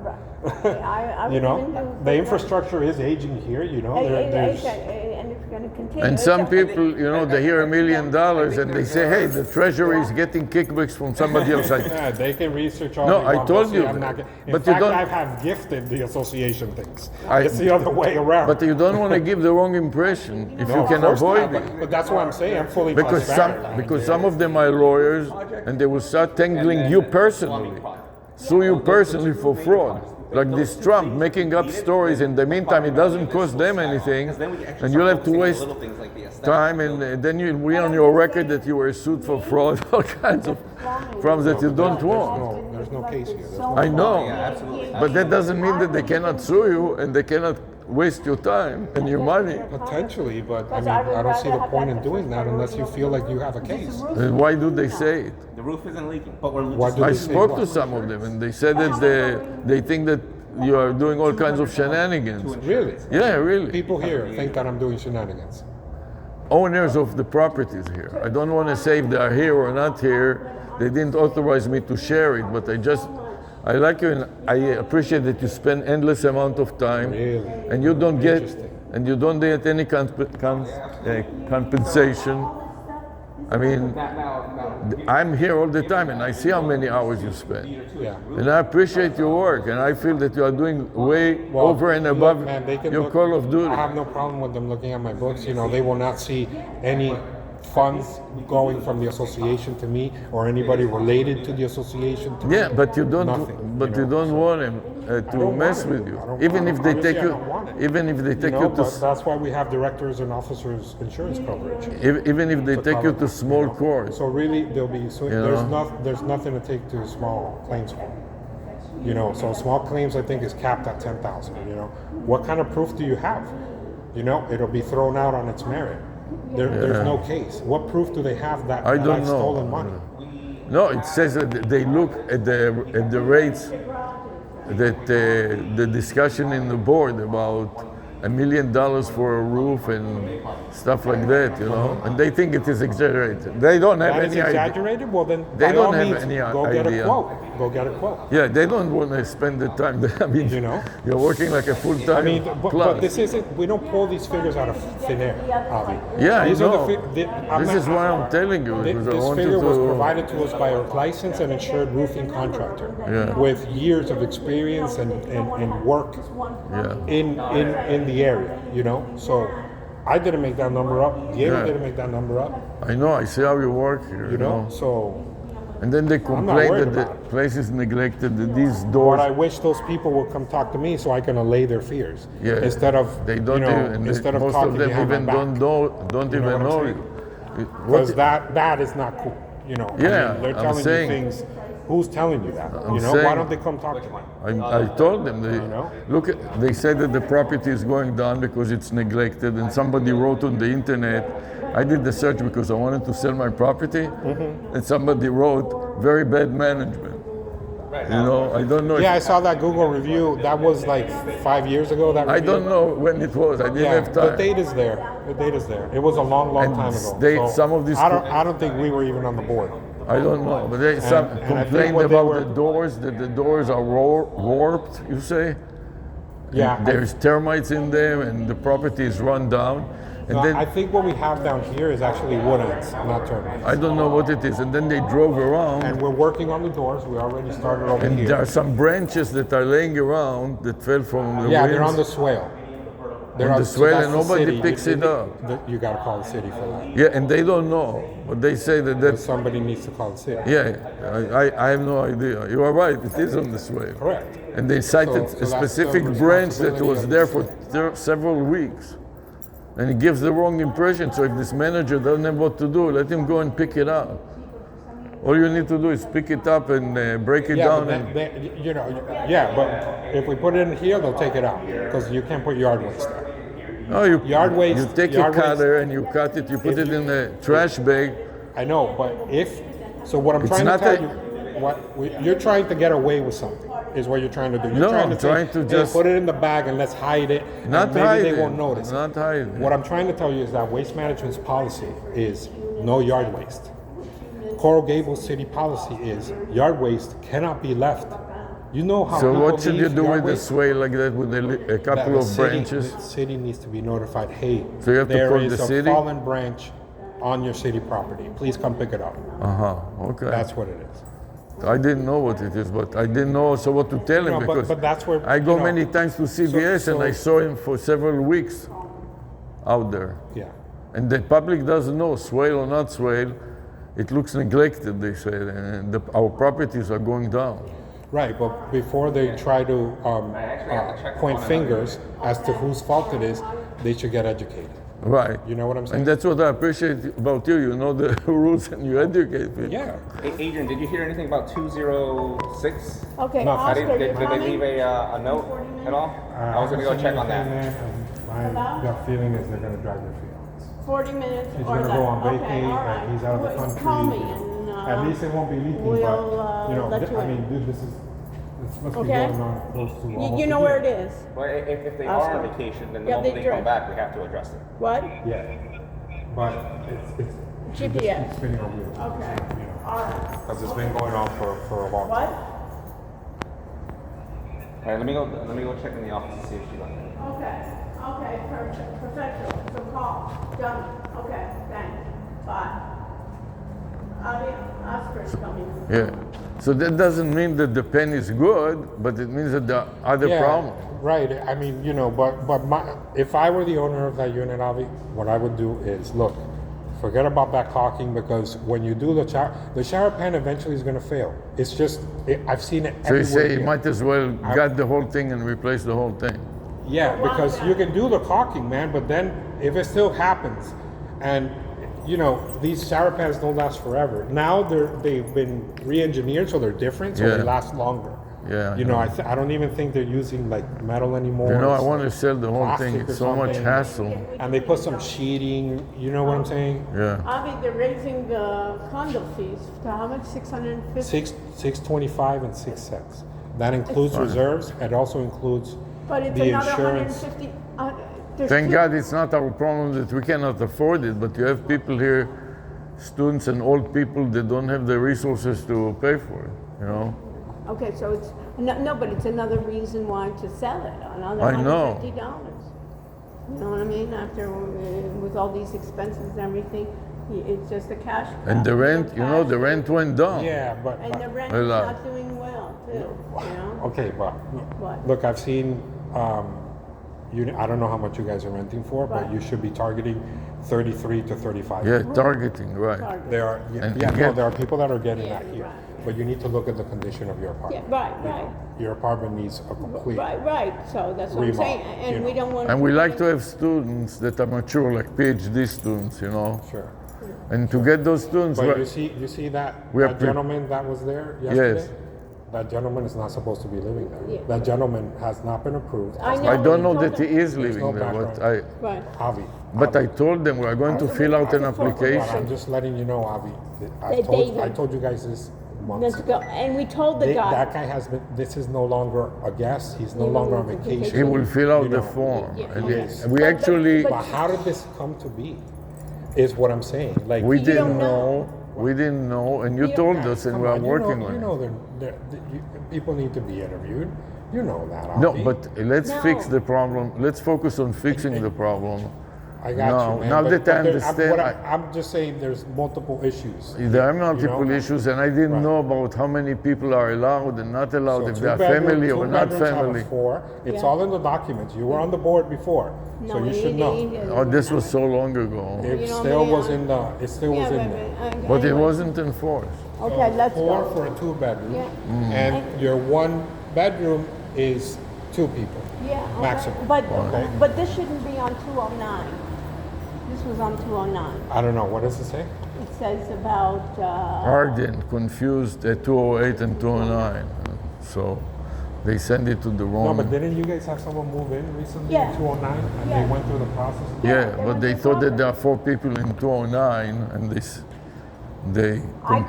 I You would know, even do- the infrastructure is aging here. You know, there's. And it's gonna continue. And some It's- people, you know, they hear $1 million and they say, hey, the treasury is getting kickbacks from somebody else. Yeah, they can research all No, they I want, told but you see, I'm that. not, in But you fact, don't- I have gifted the association things. I- It's the other way around. But you don't want to give the wrong impression if No, you of can course avoid not, it. but that's what I'm saying. I'm fully Because transparent. some of them are lawyers and they will start tangling you personally, sue you personally for fraud. Like this Trump making up stories. In the meantime, it doesn't cost them anything, and you'll have to waste time, and then you'll be on your record that you were sued for fraud, all kinds of problems that you don't want. No, there's no case here. There's no I know, absolutely. but that doesn't mean that they cannot sue you and they cannot waste your time and your money. Potentially, but I mean, I don't see the point in doing that unless you feel like you have a case. And why do they say it? The roof isn't leaking, but we're Why just do I they say spoke what? to some of them, and they said that they think that you are doing all kinds of shenanigans. Really? Yeah, really. People here think that I'm doing shenanigans. Owners of the properties here. I don't want to say if they are here or not here. They didn't authorize me to share it, but I like you and I appreciate that you spend endless amount of time, Really? and you don't get any compensation. I mean, I'm here all the time, and I see how many hours you spend. Yeah. And I appreciate your work, and I feel that you are doing way Well, over and look, above man, they can your look- Call of Duty. I have no problem with them looking at my books. You know, they will not see any funds going from the association to me or anybody related to the association to me. Yeah, but you don't. Nothing, But you you know, don't want them to don't mess want it. with you, I don't even want if it. they Obviously, take I you. don't want it. Even if they You take know, you to. but that's why we have directors and officers insurance coverage. Even if they take you to small court. So really, there'll be know? there's nothing to take to small claims for. You know, so small claims I think is capped at 10,000. You know, what kind of proof do you have? You know, it'll be thrown out on its merit. There's no case. What proof do they have that I don't I've know. stolen money? No, it says that they look at the rates that the discussion in the board about $1 million for a roof and stuff like that, you know, and they think it is exaggerated. They don't have That is any idea. exaggerated? Well, then They by don't all have means, any go get a idea. quote. Go get a quote. Yeah, they don't want to spend the time. I mean, You know? you're working like a full-time I mean, but class. this isn't. We don't pull these figures out of thin air, Avi. Yeah, These I are the know. I'm This not- is why I'm telling you, because I This want you figure was to. provided to us by a licensed and insured roofing contractor Yeah. with years of experience and work Yeah. in the area, you know? So I didn't make that number up. Diego Yeah. didn't make that number up, I know. I see how you work here. you know? So And then they not complain worried that the about it. place is neglected. That these but doors. I wish those people would come talk to me so I can allay their fears. Yeah. Instead of, They don't you know, even. And instead of most talking of them behind even my back. don't You know even what I'm know saying? you. Because that is not cool. You know, Yeah, they're I'm telling saying- you things. Who's telling you that? I'm You know, why saying- don't they come talk to me? I told them, know? look, they said that the property is going down because it's neglected, and somebody wrote on the internet. I did the search because I wanted to sell my property, and somebody wrote very bad management. You know, I don't know. Yeah, I if, saw that Google review. That was like 5 years ago. That I review. don't know when it was. I didn't Yeah, have time. the date is there. The date is there. It was a long, long And time ago. they- So some of these I don't think we were even on the board. I don't know, but they some and I think complained what they about were- the doors. That the doors are warped. You say? Yeah, And there's termites in them, and the property is run down. And No, then I think what we have down here is actually wood ends, not termites. I don't know what it is. And then they drove around. And we're working on the doors. We already started over And here. there are some branches that are laying around that fell from the Yeah, winds. they're on the swale. They're On the swale that's and the nobody city. picks it up. You got to call the city for that. Yeah, and they don't know. But they say that But that's, somebody needs to call the city. yeah, I have no idea. You are right, it is on the swale. Correct. And they cited So a that's the specific branch that responsibility was of there the for several weeks. And it gives the wrong impression. So if this manager doesn't have what to do, let him go and pick it up. All you need to do is pick it up and break it Yeah, down. but And, but if we put it in here, they'll take it out because you can't put yard waste there. no, you, Yard waste- you take yard a cutter and you cut it, you put it in a trash bag. I know, but so what I'm It's trying to not tell a- you, you're trying to get away with something, is what you're trying to do. You're No, trying I'm to trying to "Hey, just- put it in the bag and let's hide it. Not and maybe hide they it. won't notice. it." Not hide it. What I'm trying to tell you is that Waste Management's policy is no yard waste. Coral Gables city policy is yard waste cannot be left. You know how So people what should you leave do yard with the waste? swale like that with a That couple the of city- branches? The city needs to be notified, hey, So you have to there call is the a city? fallen branch on your city property. Please come pick it up. Okay. That's what it is. I didn't know what it is, but I didn't know also what to tell him No, because but that's where, I go you know, many times to CBS and I saw him for several weeks out there. Yeah. And the public doesn't know, swale or not swale, it looks neglected, they say, and our properties are going down. Right, but before they try to point fingers as to whose fault it is, they should get educated. Right. You know what I'm saying? And that's what I appreciate about you. You know the rules and you educate people. Yeah. Adrian, did you hear anything about 206? Okay, No, Oscar, Did you're they leave coming? a note at all? I was gonna go check on that. My gut feeling is they're gonna drag their feet. 40 minutes He's or gonna less. go on Okay, vacay, all right. he's out of the Well, country. Call me and, At least it won't be leaking, we'll, but, you know, let you I in. mean, dude, this must be Okay. going on close to almost You a know where it year. is. Well, if they Oscar. are on vacation, then the Yeah, moment they they come drive. back, we have to address it. What? Yeah, but it's GPS. it's spinning over here. Okay, all right. Because it's been going on for a long What? time. All right, let me go check in the office to see if she left. Okay, perfect, professional, so call, done, okay, thanks, bye. Oscar's coming. Yeah. So that doesn't mean that the pen is good, but it means that there are other problems. Right. I mean, you know, but if I were the owner of that unit, Avi, what I would do is look, forget about that caulking because when you do the shower pan eventually is going to fail. It's just I've seen it. So you everywhere say you here. might as well gut the whole thing and replace the whole thing. Yeah, because you can do the caulking, man, but then if it still happens, and you know these shower pans don't last forever. Now they've been re-engineered, so they're different, so Yeah. they last longer. Yeah, You know, I don't even think they're using like metal anymore. You know, I It's want to like sell the whole thing. plastic It's or so much something. hassle. And they put some sheeting. You know what I'm saying? Yeah. Avi, they're raising the condo fees to how much, 650? 625 and 6 cents. That includes reserves. It also includes But it's the another insurance. 150. There's Thank two- God it's not our problem that we cannot afford it, but you have people here, students and old people that don't have the resources to pay for it, you know? Okay, so it's, no, but it's another reason why to sell it, another I know. $150. You know what I mean? After, with all these expenses and everything, it's just a cash. And the cow, rent, cash you know, the cow. rent went down. Yeah, but And the rent A is lot. not doing well, too, you know? okay, but What? look, I've seen. I don't know how much you guys are renting for, but Right. you should be targeting 33 to 35. Yeah, targeting, right. Target. There are And yeah, no, again- there are people that are getting Yeah, that here, right. but you need to look at the condition of your Yeah, apartment. right. Your apartment needs a complete. Right, so that's what I'm Remodel, saying, you and we know. don't want. And we like to have students that are mature, like PhD students, you know? Sure. And to get those students, But well, you see that, We are that pre- gentleman that was there yesterday? Yes. That gentleman is not supposed to be living there. Yeah. That gentleman has not been approved. I know. I don't know told that he them- is There's living no there, but background. Right. Avi. but I Avi. told them we are going to fill out an Well, application. I'm just letting you know, Avi. They- I told you guys this months Let's go. And we told the guy. That guy has been. This is no longer a guest. He's no longer on vacation. He will fill out You the know, form. Yeah, And yes. we actually, But how did this come to be? Is what I'm saying. Like we You didn't don't know. know. We didn't know, and you You- told us, and come we are on, working you on know, it. people need to be interviewed. You know that. No, Alfie. but let's No. fix the problem. Let's focus on fixing the problem. I got No, you, man. now but, that I but understand, I'm just saying there's multiple issues. There are multiple know? issues, and I didn't Right. know about how many people are allowed and not allowed, if two they are bedroom- family two or not bedrooms have a family. 4. It's Yeah. all in the documents. You were on the board before, so you should know. Oh, this was so long ago. It You know, still maybe was I- in the. It still was in there. But it anyway. wasn't enforced. Okay, let's 4 go. for a 2-bedroom, Yeah. and your 1-bedroom is 2 people. Yeah, okay. Maximum. But, Okay. but this shouldn't be on 209. This was on 209. I don't know. What does it say? It says about, Arden confused at 208 and 209. So they send it to the No, wrong. but didn't you guys have someone move in recently Yeah. in 209 and Yeah. they went through the process? Yeah, they but went they to thought that Socrates. there are 4 people in 209, and they I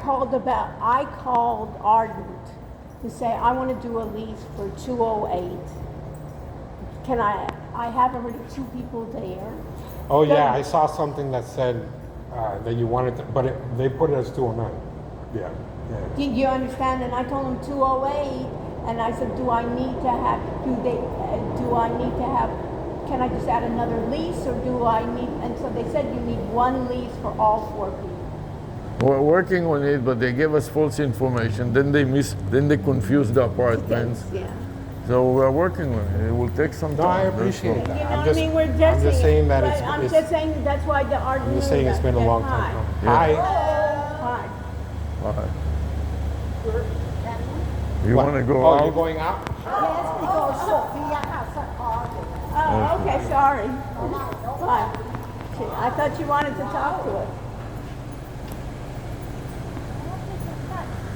called Ardent to say, I want to do a lease for 208. Can I have already 2 people there. Oh yeah, Then- I saw something that said that you wanted to, but they put it as 209. Yeah. Do you understand? And I told them 208, and I said, do I need to have, can I just add another lease, or do I need, and so they said you need 1 lease for all 4 people. We're working on it, but they gave us false information. Then they confused the apartments. Yeah. So we're working on it. It will take some No, time. I That's appreciate all. that. You know I'm what just- I mean? We're I'm just just saying that but it's- I'm it's- just saying that's why the Ardent I'm knew just saying it's been a that long hi. time coming. Yeah. Hi. Hi. All right. You What? want to go Oh, out? you're going out? Oh, okay, sorry. Hi. I thought you wanted to talk to us.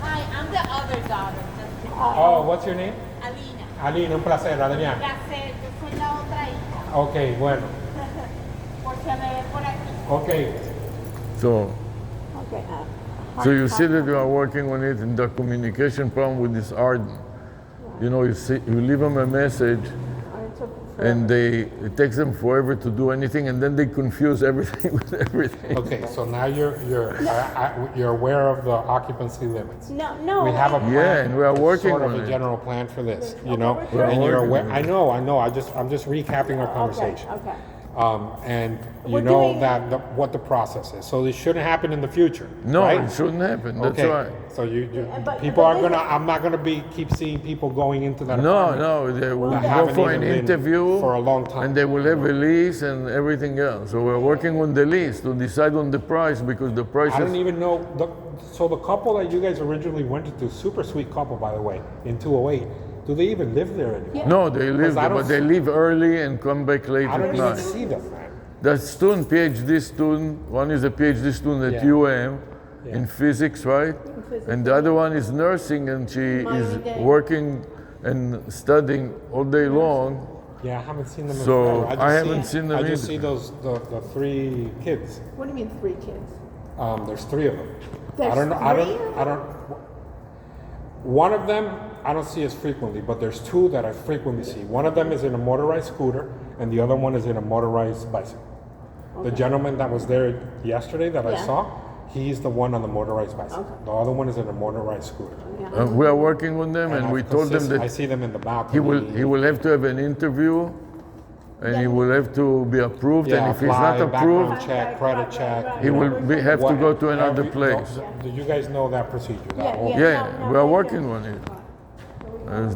Hi, I'm the other daughter. Oh, what's your name? Alina. Aline, un placer, Adrián. Placer, yo soy la otra hija. Ok, bueno. Por si me ve por aquí. Ok. So, Okay. so you see that we are working on it, and the communication problem with this Arden. You know, you leave them a message, and it takes them forever to do anything, and then they confuse everything with everything. Okay, so now you're aware of the occupancy limits. No. We have a plan. Yeah, and we are working sort of on a it. general plan for this, you know, we're and you're working aware. on I it. know. I'm just recapping our conversation. Okay. And you We're know doing- that what the process is. So this shouldn't happen in the future. No, right? it shouldn't happen. That's Okay. right. So but- people but are this gonna. is- I'm not gonna keep seeing people going into that. No, apartment no, they will that go haven't for an even been interview for a long time. and they will have a lease and everything else. So we're working on the lease to decide on the price, because the price I don't is. even know. So the couple that you guys originally went to, super sweet couple, by the way, in 208. Do they even live there anymore? No, they live I there, don't but they see- leave early and come back late I don't at even night. see them, man. The student, PhD student, one is a PhD student at Yeah. UM in physics, right? And the other one is nursing, and she Miami is Dade. working and studying all day long. Yeah, I haven't seen them. In So, forever. I just haven't seen them I just either. see those the 3 kids. What do you mean 3 kids? There's 3 of them. There's I don't know. three? I don't. One of them I don't see as frequently, but there's 2 that I frequently see. One of them is in a motorized scooter, and the other one is in a motorized bicycle. The gentleman that was there yesterday that I Yeah. saw, he's the one on the motorized bicycle. Okay. The other one is in a motorized scooter. We are working on them, and we told them I that see them in the balcony. he will have to have an interview, and he will have to be approved. Yeah, and if he's apply, not approved, background check, credit check. he will have to go to another What- place. Do you guys know that procedure? That whole- Yeah, No, we are they working do. on it.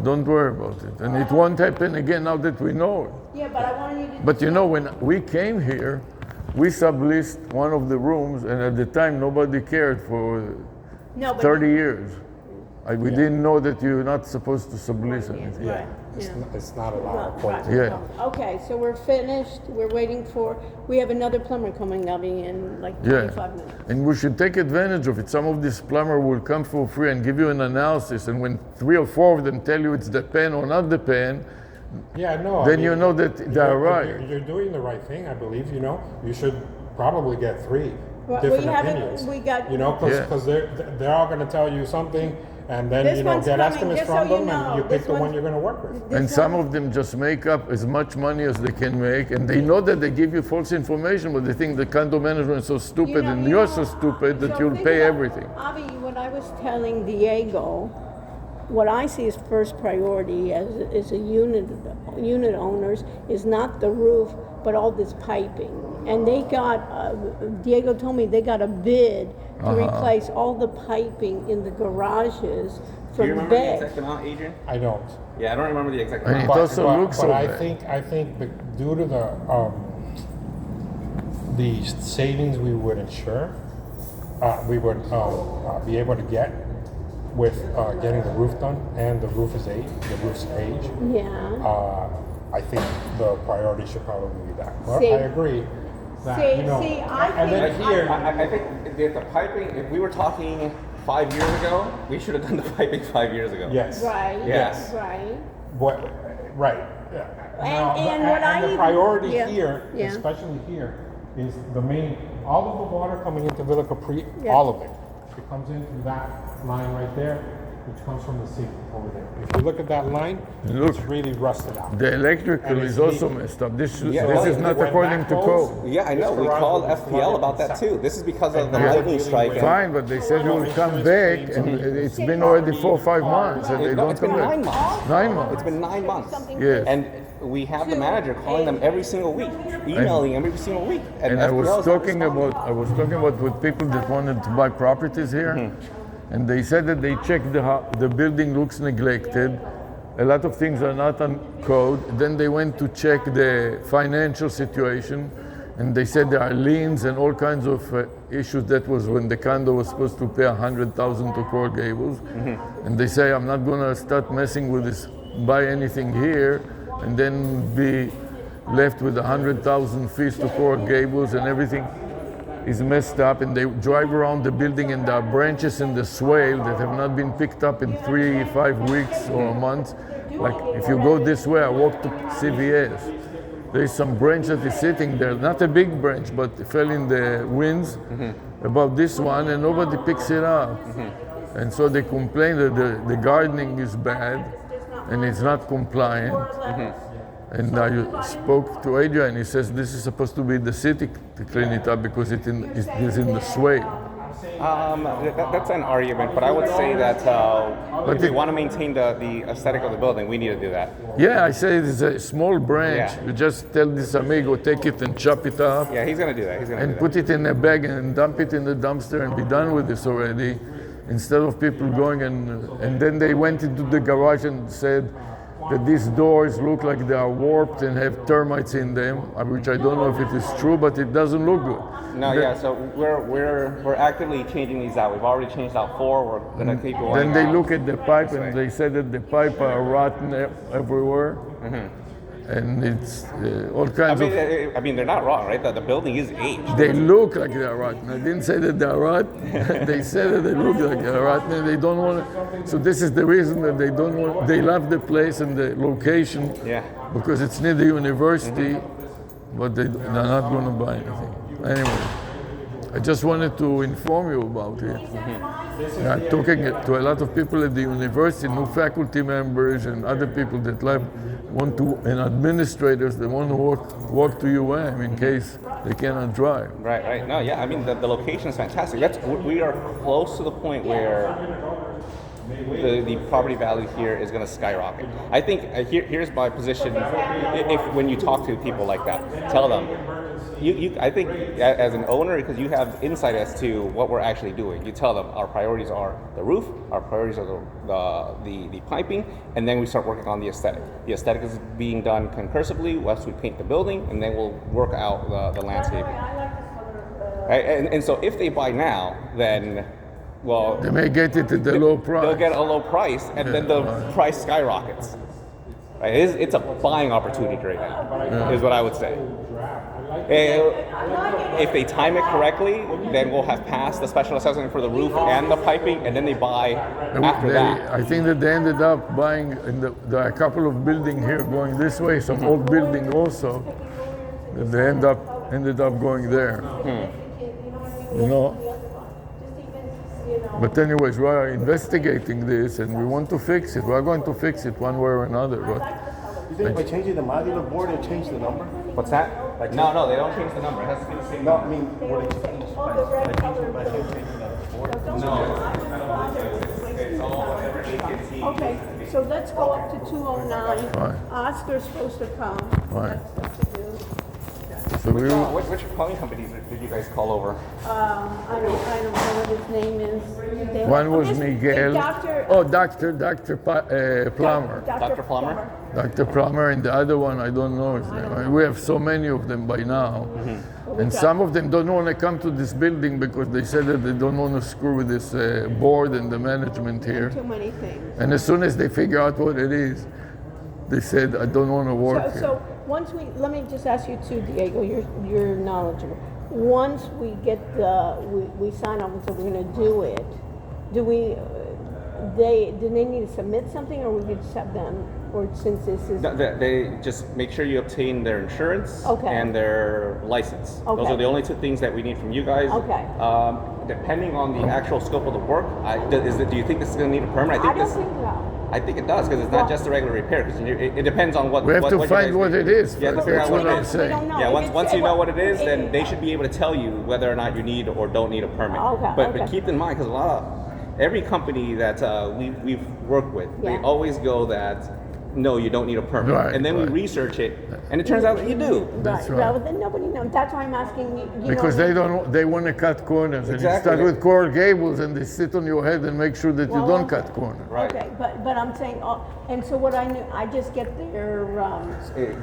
Don't worry about it. And it won't happen again now that we know it. Yeah, but I wanted you to. But you know, when we came here, we subleased one of the rooms, and at the time nobody cared for No, but 30 years. We didn't know that you're not supposed to sublease anything. Right. It's not allowed. Right, according right. to- Yeah. Okay, so we're finished. We're waiting for. We have another plumber coming up in like Yeah, 25 minutes. and we should take advantage of it. Some of this plumber will come for free and give you an analysis, and when 3 or 4 of them tell you it's the pen or not the pen, Yeah, no. then you know that they're right. You're doing the right thing, I believe. You know, you should probably get 3 Well, different we haven't- opinions. we got- You know, because Yeah. they're all gonna tell you something, and then, This you know, one's get coming, estimates just so from you them, and know, you pick this the one one's- you're gonna work with. This And some one- of them just make up as much money as they can make, and they know that they give you false information, but they think the condo management is so stupid, and you're so stupid that so you'll think pay about- everything. Avi, what I was telling Diego, what I see as first priority as a unit owners is not the roof, but all this piping. And they got, Diego told me they got a bid to replace all the piping in the garages Do you from remember the bed. exact amount, Adrian? I don't. Yeah, I don't remember the exact And amount. it also looks so I bad. think due to the savings we would insure, we would be able to get with getting the roof done, and the roof's age. Yeah. I think the priority should probably be that. But See- I agree that, see- you know, see, I and then think- here, I think the piping, if we were talking 5 years ago, we should have done the piping 5 years ago. yes. Right. Yes. Right. What, right. Yeah. And what I the even- priority yeah, here, yeah. especially here, is the main, all of the water coming into Villa Capri, Yeah. all of it. It comes in through that line right there, which comes from the city over there. If you look at that line, Look. it's really rusted out. The electrical And it's is also leaking. messed up. This Yeah, this well, is not when according that to goes- code. Yeah, I know. This We garage called will be FPL flooded about that inside. too. This is because of the And now lightning we're strike. dealing and- Fine, but they said they will come back, and it's been already 4 or 5 months, and they No, don't it's been come back. 9 months. 9 months. It's been 9 months. Yes. And we have the manager calling them every single week, emailing every single week. And I was FPL is not talking responding. about with people that wanted to buy properties here, and they said that they checked the building looks neglected. A lot of things are not on code. Then they went to check the financial situation, and they said there are liens and all kinds of issues. That was when the condo was supposed to pay $100,000 to Coral Gables, and they say I'm not gonna start messing with this, buy anything here, and then be left with 100,000 fees to Coral Gables, and everything is messed up. And they drive around the building, and there are branches in the swale that have not been picked up in 3-5 weeks or a month. Like if you go this way, I walk to CVS. There is some branch that is sitting there, not a big branch, but it fell in the winds about this one, and nobody picks it up. And so they complain that the gardening is bad and it's not compliant. And I spoke to Adrian, he says this is supposed to be the city to clean it up because it is in the swale. That's an argument, but I would say that if we it- want to maintain the aesthetic of the building, we need to do that. Yeah, I say it's a small branch. Yeah. You just tell this amigo, take it and chop it up Yeah, he's gonna do that. He's gonna do and that. put it in a bag and dump it in the dumpster and be done with this already. Instead of people going and then they went into the garage and said that these doors look like they are warped and have termites in them, which I don't know if it is true, but it doesn't look good. No, yeah. So we're actively changing these out. We've already changed out 4. We're gonna keep going. Then they out. look at the pipe and they said that the pipe are rotten everywhere, and it's all kinds of. I mean, they're not wrong, right? The building is aged. They look like they're rotten. I didn't say that they're rotten. They said that they look like they're rotten, and they don't want to. So this is the reason that they don't want. They love the place and the location Yeah. because it's near the university, but they're not going to buy anything. Anyway, I just wanted to inform you about it. I'm talking to a lot of people at the university, new faculty members and other people that want to, and administrators that want to walk to UM in case they cannot drive. Right, right. No, yeah. I mean, the location is fantastic. We are close to the point where the property value here is going to skyrocket. I think here's my position. If when you talk to people like that, tell them. I think as an owner, because you have insight as to what we're actually doing, you tell them our priorities are the roof, our priorities are the piping, and then we start working on the aesthetic. The aesthetic is being done concursively once we paint the building, and then we'll work out the landscaping. Right? And so if they buy now, then, well, They may get it at a low price. they'll get a low price, and then the price skyrockets. Right? It's a buying opportunity right now, is what I would say. If they time it correctly, then we'll have passed the special assessment for the roof and the piping, and then they buy after that. I think that they ended up buying, there are a couple of buildings here going this way, some old building also, that they ended up going there. you know. But anyways, we are investigating this and we want to fix it. We are going to fix it one way or another. But You think by changing the modular board, it'll change the number? What's that? No, they don't change the number. It has to be the same. No, I mean, would it change by changing the board? It's all whatever AT&T. Okay, so let's go up to 209. Fine. Oscar's supposed to come. Fine. That's stuff to do. so we will, Which plumbing companies did you guys call over? I don't know what his name is. one was Yes, Miguel. Dr. Oh, Dr. Plummer. Dr. Plummer? Dr. Plummer, and the other one, I don't know his name. I mean, we have so many of them by now. And some of them don't want to come to this building because they said that they don't want to screw with this board and the management here. Too many things. And as soon as they figure out what it is, they said, I don't want to work here. So once let me just ask you too, Diego, you're knowledgeable. Once we get we sign off and say we're going to do it, do they need to submit something, or we could just have them, or since this is... No, they just make sure you obtain their insurance Okay. and their license. Those Okay. are the only two things that we need from you guys. Okay. Depending on the actual scope of the work, do you think this is going to need a permit? I don't think so. I think it does, because it's not just a regular repair. Because it depends on what. We have to what you find guys what do. it is. You have to first. figure That's out what what it I'm is. saying. don't know. Yeah, If once it's- you know what it is, it- then they should be able to tell you whether or not you need or don't need a permit. Okay, But okay. keep in mind, because every company that we've worked with, they Yeah. always go that no, you don't need a permit, Right, and then right. we research it, and it turns out that you do. That's right. Well, then nobody knows. That's why I'm asking you. Because they want to cut corners. And you Exactly. start with Coral Gables and they sit on your head and make sure that you Well, don't okay. cut corners. Right. Okay, but I'm saying, and so what I just get their,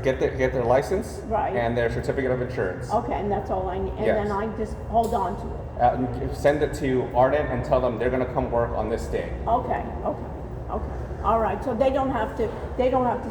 Get their license Right. and their certificate of insurance. okay, and that's all I need. And Yes. then I just hold on to it. Send it to Ardent and tell them they're going to come work on this day. Okay. All right, so they don't have to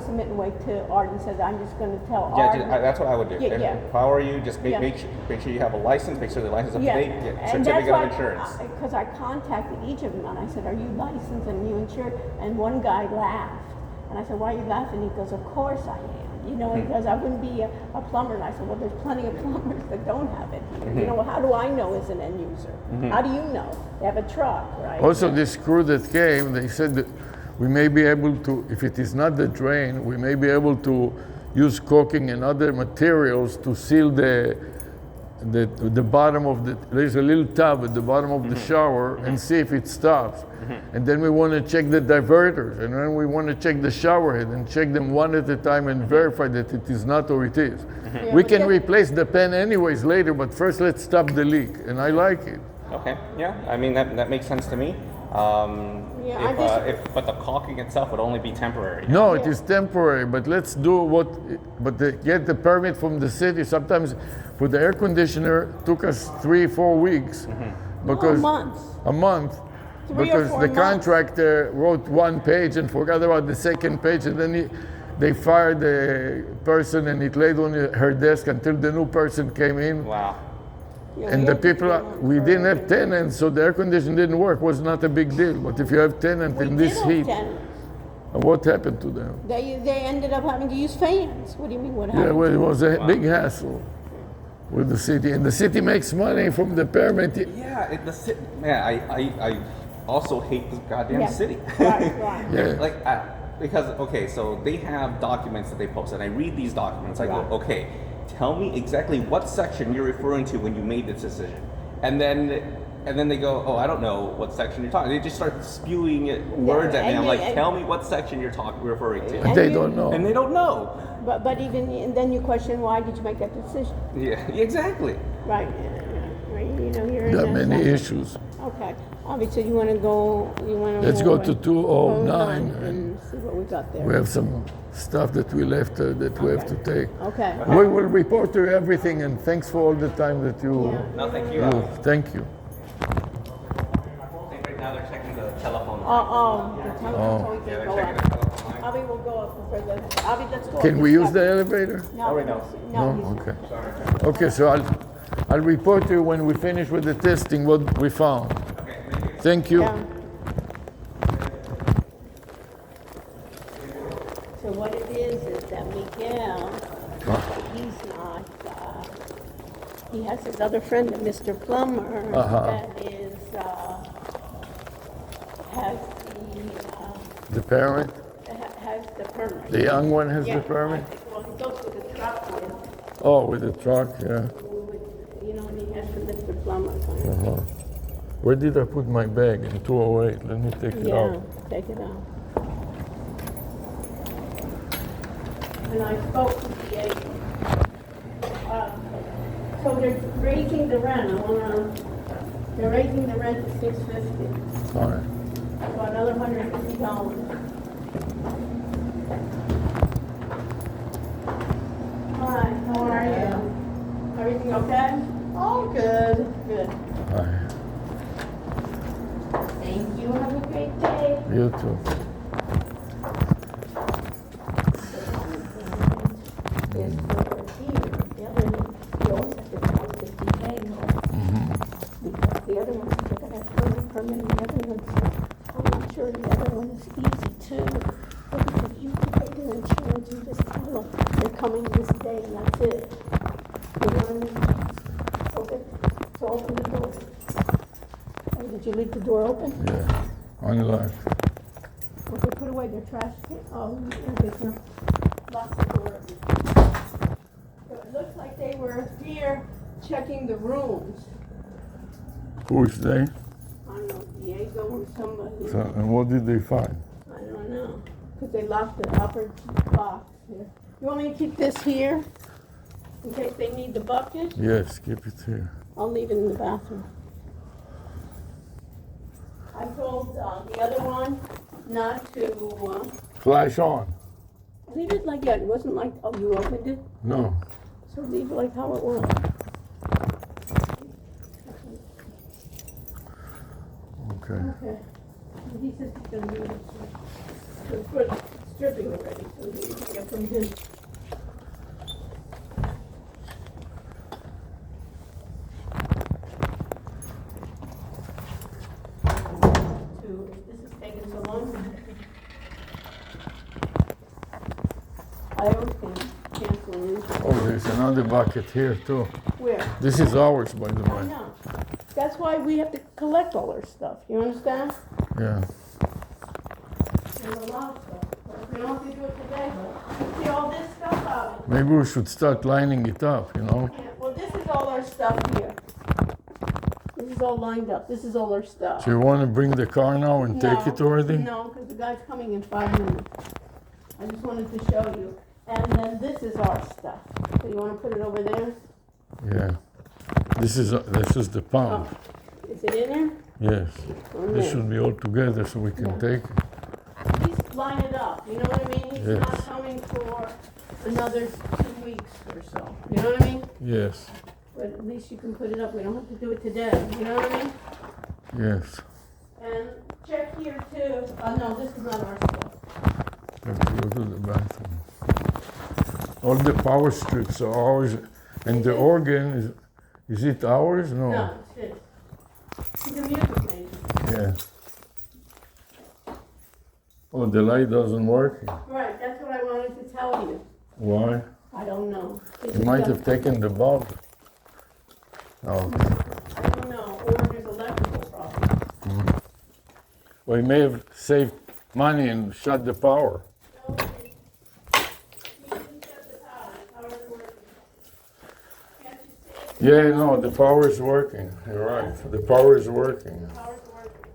submit and wait till Arden says, I'm just gonna tell Yeah, Arden. that's what I would do. Yeah, yeah. If I were you, just Yeah. make sure you have a license, make sure the license is up to Yeah, date, get and that's certificate why, of insurance. because I contacted each of them and I said, are you licensed and you insured? And one guy laughed. And I said, why are you laughing? He goes, of course I am. You know, he goes, I wouldn't be a plumber. And I said, well, there's plenty of plumbers that don't have it here. You know, well, how do I know as an end user? How do you know? They have a truck, right? Also, this crew that came, they said that we may be able to, if it is not the drain, we may be able to use caulking and other materials to seal the bottom of there's a little tub at the bottom of the shower and see if it stops. And then we want to check the diverters, and then we want to check the shower head and check them one at a time and verify that it is not or it is. Yeah, We but can then- replace the pan anyways later, but first let's stop the leak, and I like it. Okay, yeah, I mean, that makes sense to me. Yeah, But the caulking itself would only be temporary. No, it is temporary, but let's do get the permit from the city. Sometimes for the air conditioner, took us 3-4 weeks because months. a month. 3 or Because 4 the months. contractor wrote one page and forgot about the second page, and then they fired the person and it laid on her desk until the new person came in. Wow. Yeah, And we the have to people, go on we for didn't have everything. tenants, so the air conditioning didn't work. Was not a big deal. But if you have tenants We in did this have heat, tenants. what happened to them? They ended up having to use fans. What do you mean? What Yeah, happened? well, it was a big hassle with the city, and the city makes money from the permit. Yeah, I also hate this goddamn Yeah. city. Right, right. Yeah. Because okay, so they have documents that they post, and I read these documents. I go, Right. okay, tell me exactly what section you're referring to when you made this decision, and then they go, oh, I don't know what section you're talking. They just start spewing words at me. I'm like, tell me what section you're referring to, But they don't know. and they don't know. But even and then you question why did you make that decision? Yeah, exactly. Right. Yeah. Right. You know you're in There are that many section. issues. Okay. Obviously, you want to go. You want to. Let's go to 209 and see what we got there. We have some stuff that we left that we have to take. Okay. We will report to you everything, and thanks for all the time that you. No, thank you. Thank you. I think right now they're checking the telephone. The telephone, so we Yeah, can they're go checking up. the telephone line. Avi will go up for the. Avi, let's go. Can up we this use the step. elevator? No. no. No. No? he's- Okay. Okay, so I'll report to you when we finish with the testing what we found. Okay, thank you. Thank you. Yeah. So what it is that Miguel, he's not, he has his other friend, Mr. Plummer, that is, has The permit? has the permit. The young one has Yeah, the permit? well, he goes with the truck with, Oh, with the truck, yeah. you know, and he has the Mr. Plummer. Where did I put my bag? In 208. Let me take it Yeah, out. take it out. And I spoke to the agent. So they're raising the rent, they're raising the rent to $650, All right. so another $150. Hi, how are you? Everything okay? Oh, good, good. All right. Thank you, have a great day. You too. Is for here, the other one, you always have to call 50K. Because the other one, they're gonna have to permit, and the other one says, I'm not sure the other one is easy too. But if you can pay their insurance, you just tell them they're coming this day and that's it. You know what I mean? Okay, so open the door. Oh, did you leave the door open? Yeah. Unlocked. Okay, put away their trash can. Oh, there's no, lock the door. So it looks like they were here checking the rooms. Who is they? I don't know, Diego or somebody. So, and what did they find? I don't know, because they locked the upper box here. You want me to keep this here in case they need the bucket? Yes, keep it here. I'll leave it in the bathroom. I told the other one not to Flash on. leave it like that. It wasn't like, oh, you opened it? No. So leave it like how it was. Okay. Okay. He says he's gonna do it. So it's good. It's dripping already, so you can get from him. This is taking so long. I always can cancel in. Oh, there's another bucket here too. Where? This is ours, by the I way. know. That's why we have to collect all our stuff. You understand? Yeah. There's a lot of stuff. We don't have to do it today, but you see all this stuff out. Maybe we should start lining it up, you know? Yeah, well, this is all our stuff here. This is all lined up. This is all our stuff. So you want to bring the car now and take it already? No, because the guy's coming in 5 minutes. I just wanted to show you. And then this is our stuff. So you want to put it over there? Yeah. This is the pump. Oh, is it in there? Yes. On This there. should be all together so we can take it. Please line it up. You know what I mean? He's Yes. not coming for another 2 weeks or so. You know what I mean? Yes. But at least you can put it up. We don't have to do it today. You know what I mean? Yes. And check here too. No, this is not our stuff. Let's go to the bathroom. All the power strips are ours. And the organ, is it ours? No. No, it's his. He's a music major. Yeah. Oh, the light doesn't work? Right, that's what I wanted to tell you. Why? I don't know. You might have taken the bulb. Oh. I don't know, or there's electrical problem. Well, you may have saved money and shut the power. No, you can shut the power. The power's working. Can't you see? Yeah, no, the power is working. You're right. The power is working. The power's working.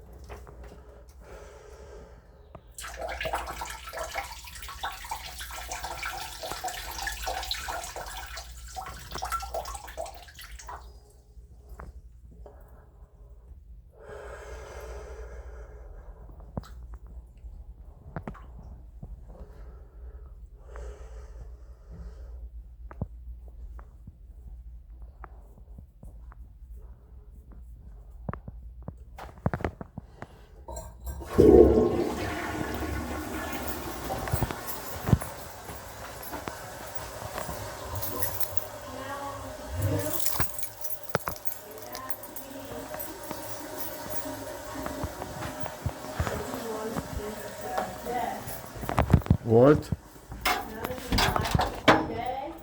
What?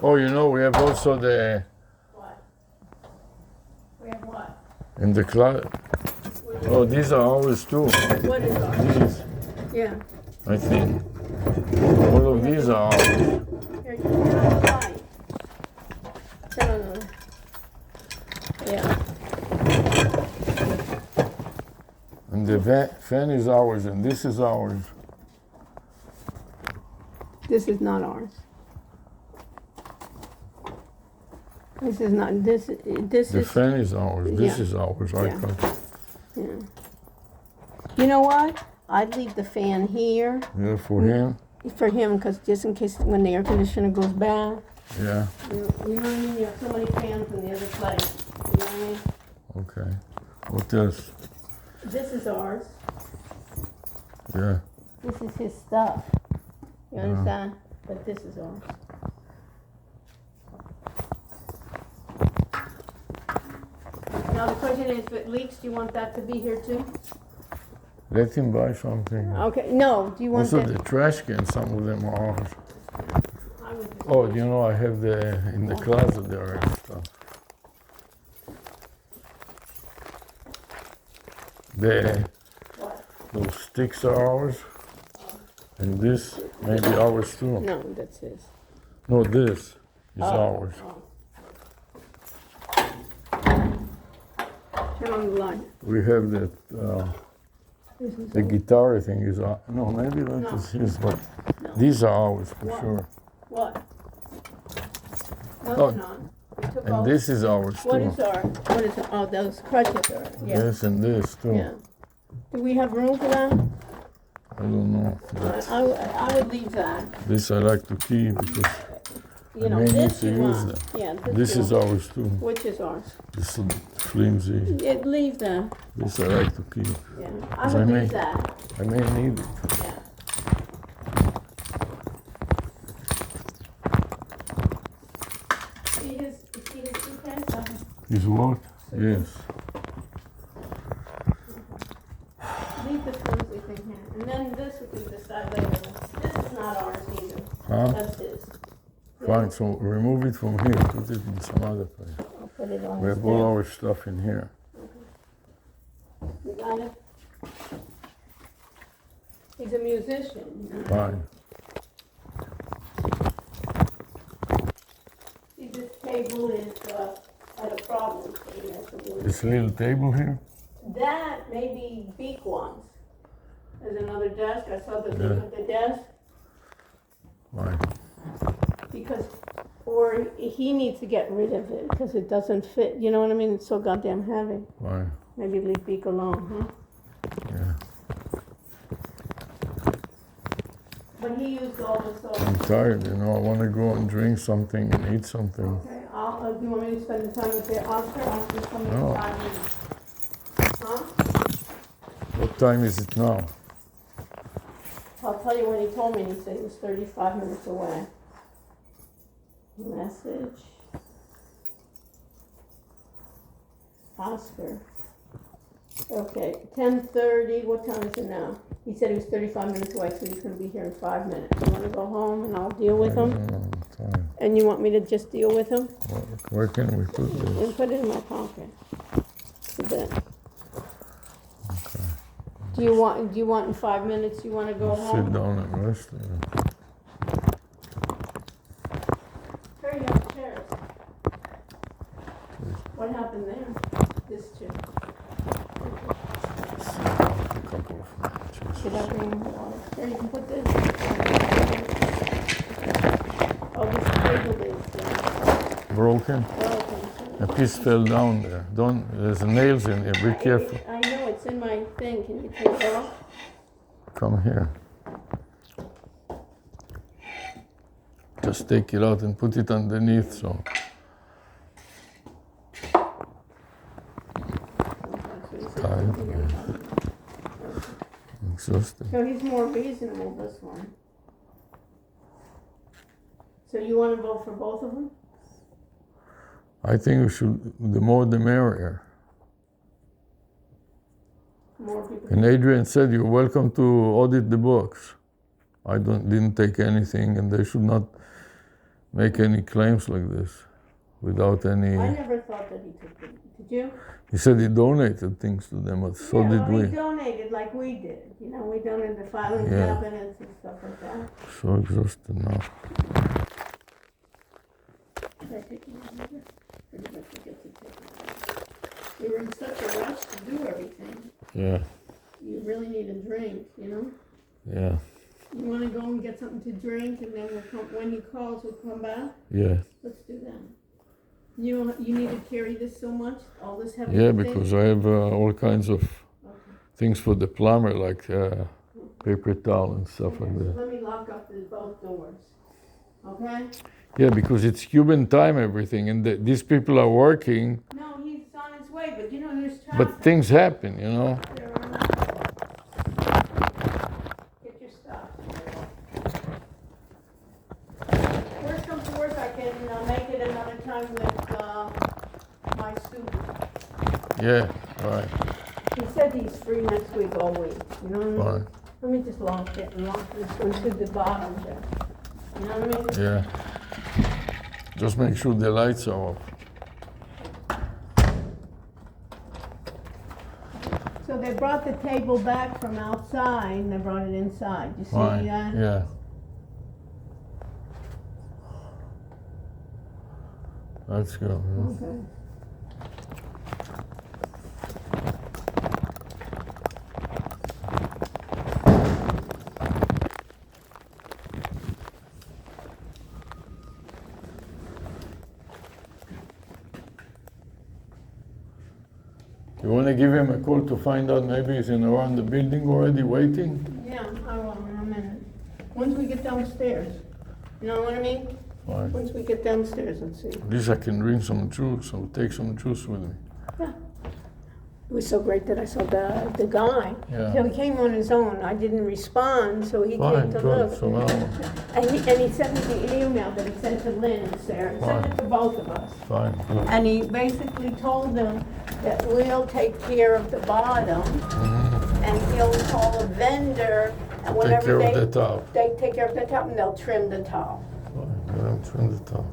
Oh, you know, we have also the What? In the closet. Oh, these are ours too. What is ours? These, Yeah. I think. All of these are ours. Here, turn on the light. Turn on the. Yeah. And the fan is ours, and this is ours. This is not ours. This is not. This The is. fan is ours. This Yeah. is ours. I Yeah. thought. Yeah. You know what? I'd leave the fan here Yeah, for him. for him, because just in case when the air conditioner goes bad. Yeah. You know what I mean? You have so many fans in the other place. You know what I mean? Okay. What else? This is ours. Yeah. This is his stuff. You understand? But this is ours. Now the question is, if it leaks, do you want that to be here too? Let him buy something. Okay. No. Do you want Also, that? the trash cans, some of them are ours. I would- Oh, you know, I have in the closet there and stuff. What? Those sticks are ours. And this may be ours too. No, that's his. No, this is Oh. ours. Turn on the light. We have that, This is the guitar thing is ours. No, maybe that No. is his, but No. these are ours for What? sure. What? No, Oh, they're not. We took all. And this is ours What too. is our? What is it? Oh, those crutches are. Yeah. This and this too. Yeah. Do we have room for that? I don't know. But I would leave that. this I like to keep because You know, may need this to you use want. them. Yeah. this you is want. ours too. Which is ours? This is flimsy. Leave that. This I like to keep. Yeah. I Because would I may- leave that. I may need it. Yeah. See his suitcase? Is what? Yes. Leave the flimsy thing here. And then this we can decide later. This is not ours either. Huh? That's his. Fine, so remove it from here, put it in some other place. I'll put it on We his have all desk. our stuff in here. You got it? He's a musician. Fine. See, this table is at a problem. So he has to do it. This little table here? That may be Beak wants. There's another desk. I saw the Yeah. the desk Fine. because, or he needs to get rid of it because it doesn't fit. You know what I mean? It's so goddamn heavy. Fine. Maybe leave Beak alone, huh? Yeah. But he used all this. I'm tired, you know. I want to go and drink something and eat something. Okay, do you want me to spend the time with the Oscar? I'll just come in No. 5 minutes. Huh? What time is it now? I'll tell you what he told me. He said he was 35 minutes away. Message. Oscar. Okay, 10:30. What time is it now? He said he was 35 minutes away, so he's going to be here in 5 minutes. You want to go home and I'll deal with I him? don't know, I'm tired. And you want me to just deal with him? Where can we put this? And put it in my pocket. A bit. Do you want in 5 minutes? You want to go home? Sit down and rest. Here you have chairs. What happened there? This chair. A couple of matches. Did I bring water? Here, you can put this. Oh, this table is Broken? broken. A piece fell down there. There's nails in there. Be careful. I know, it's in my thing. Can you take it off? Come here. Just take it out and put it underneath. So tired. Exhausted. So he's more reasonable, this one. So you want to vote for both of them? I think we should. The more, the merrier. More people. And Adrian said, "You're welcome to audit the books." I didn't take anything, and they should not make any claims like this without any. I never thought that he took it. Did you? He said he donated things to them, but so did He we. donated like we did. You know, we donated the filing Yeah. cabinets and stuff like that. So exhausted now. We were in such a rush to do everything. Yeah, You really need a drink, you know? yeah, You wanna go and get something to drink and then we'll come, when he calls, we'll come back? yeah. Let's do that. You need to carry this so much, all this heavy Yeah, thing? because I have all kinds of things for the plumber, like paper towel and stuff like Okay, so that. let me lock up both doors, okay? Yeah, because it's Cuban time, everything, and these people are working, No, he's on his way, but you know, there's traffic. but things happen, you know? Get your stuff. Worst comes to worst, I can make it another time with my student. Yeah, right, He said he's free next week all week, you know what I mean? fine, Let me just lock it and lock this one to the bottom there. You know what I mean? yeah. Just make sure the lights are off. So they brought the table back from outside and they brought it inside. You see Fine, that? yeah. Let's go. Yeah. Okay. You want to give him a call to find out maybe he's in around the building already waiting? Yeah, I will in a minute. Once we get downstairs. You know what I mean? Fine. Once we get downstairs, let's see. At least I can drink some juice or take some juice with me. Yeah. It was so great that I saw the guy. Yeah. So he came on his own. I didn't respond, so he Fine, came to good. look. So now, And he sent me the email that he sent to Lynn and Sarah. He sent it to both of us. fine, good. And he basically told them that we'll take care of the bottom, and he'll call a vendor, and Mm-hmm. Take care whenever of the top. they take care of the top, and they'll trim the top. Fine, let him trim the top.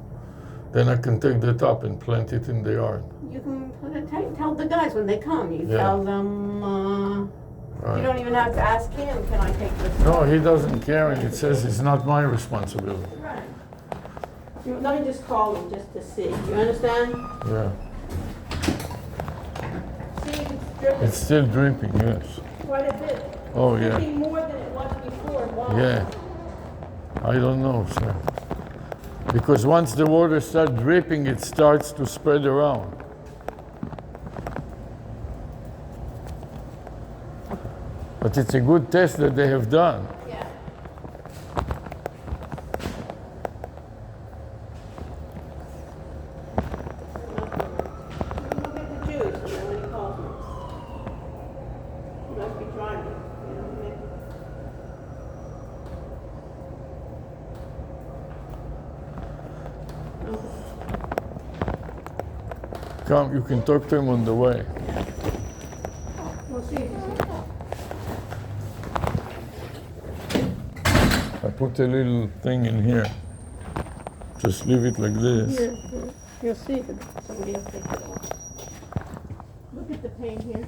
Then I can take the top and plant it in the yard. You can tell the guys when they come. You Yeah. tell them. You Right. don't even have to ask him. Can I take this? No, he doesn't care, and it says it's not my responsibility. Right. Let me just call him just to see. You understand? Yeah. See, it's dripping It's still dripping, yes. quite a bit. Oh, It's yeah. dripping more than it was before. Wow. Yeah. I don't know, sir. Because once the water starts dripping, it starts to spread around. But it's a good test that they have done. Yeah. Look at the juice, you know, when he calls me. He must be driving, you know what I mean? Come, you can talk to him on the way. We'll see if he's I put a little thing in here. Just leave it like this. here. You'll see if somebody else takes it off. Look at the paint here.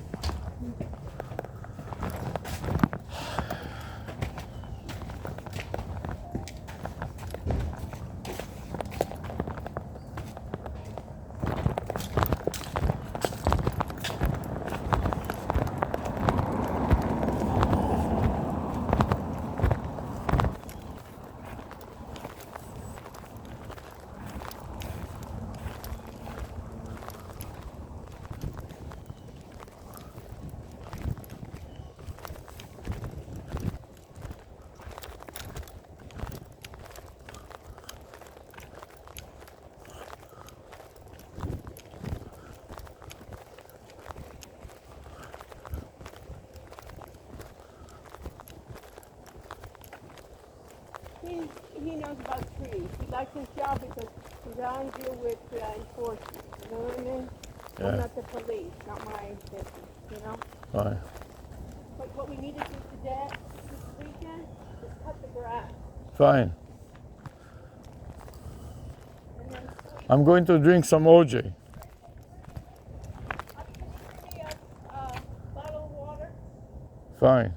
He knows about trees. He likes his job because he's on deal with enforcement. You know what I mean? Yeah. I'm not the police, not my business, you know? Fine. But what we need to do today, this weekend, is cut the grass. Fine. And then I'm going to drink some OJ. Fine.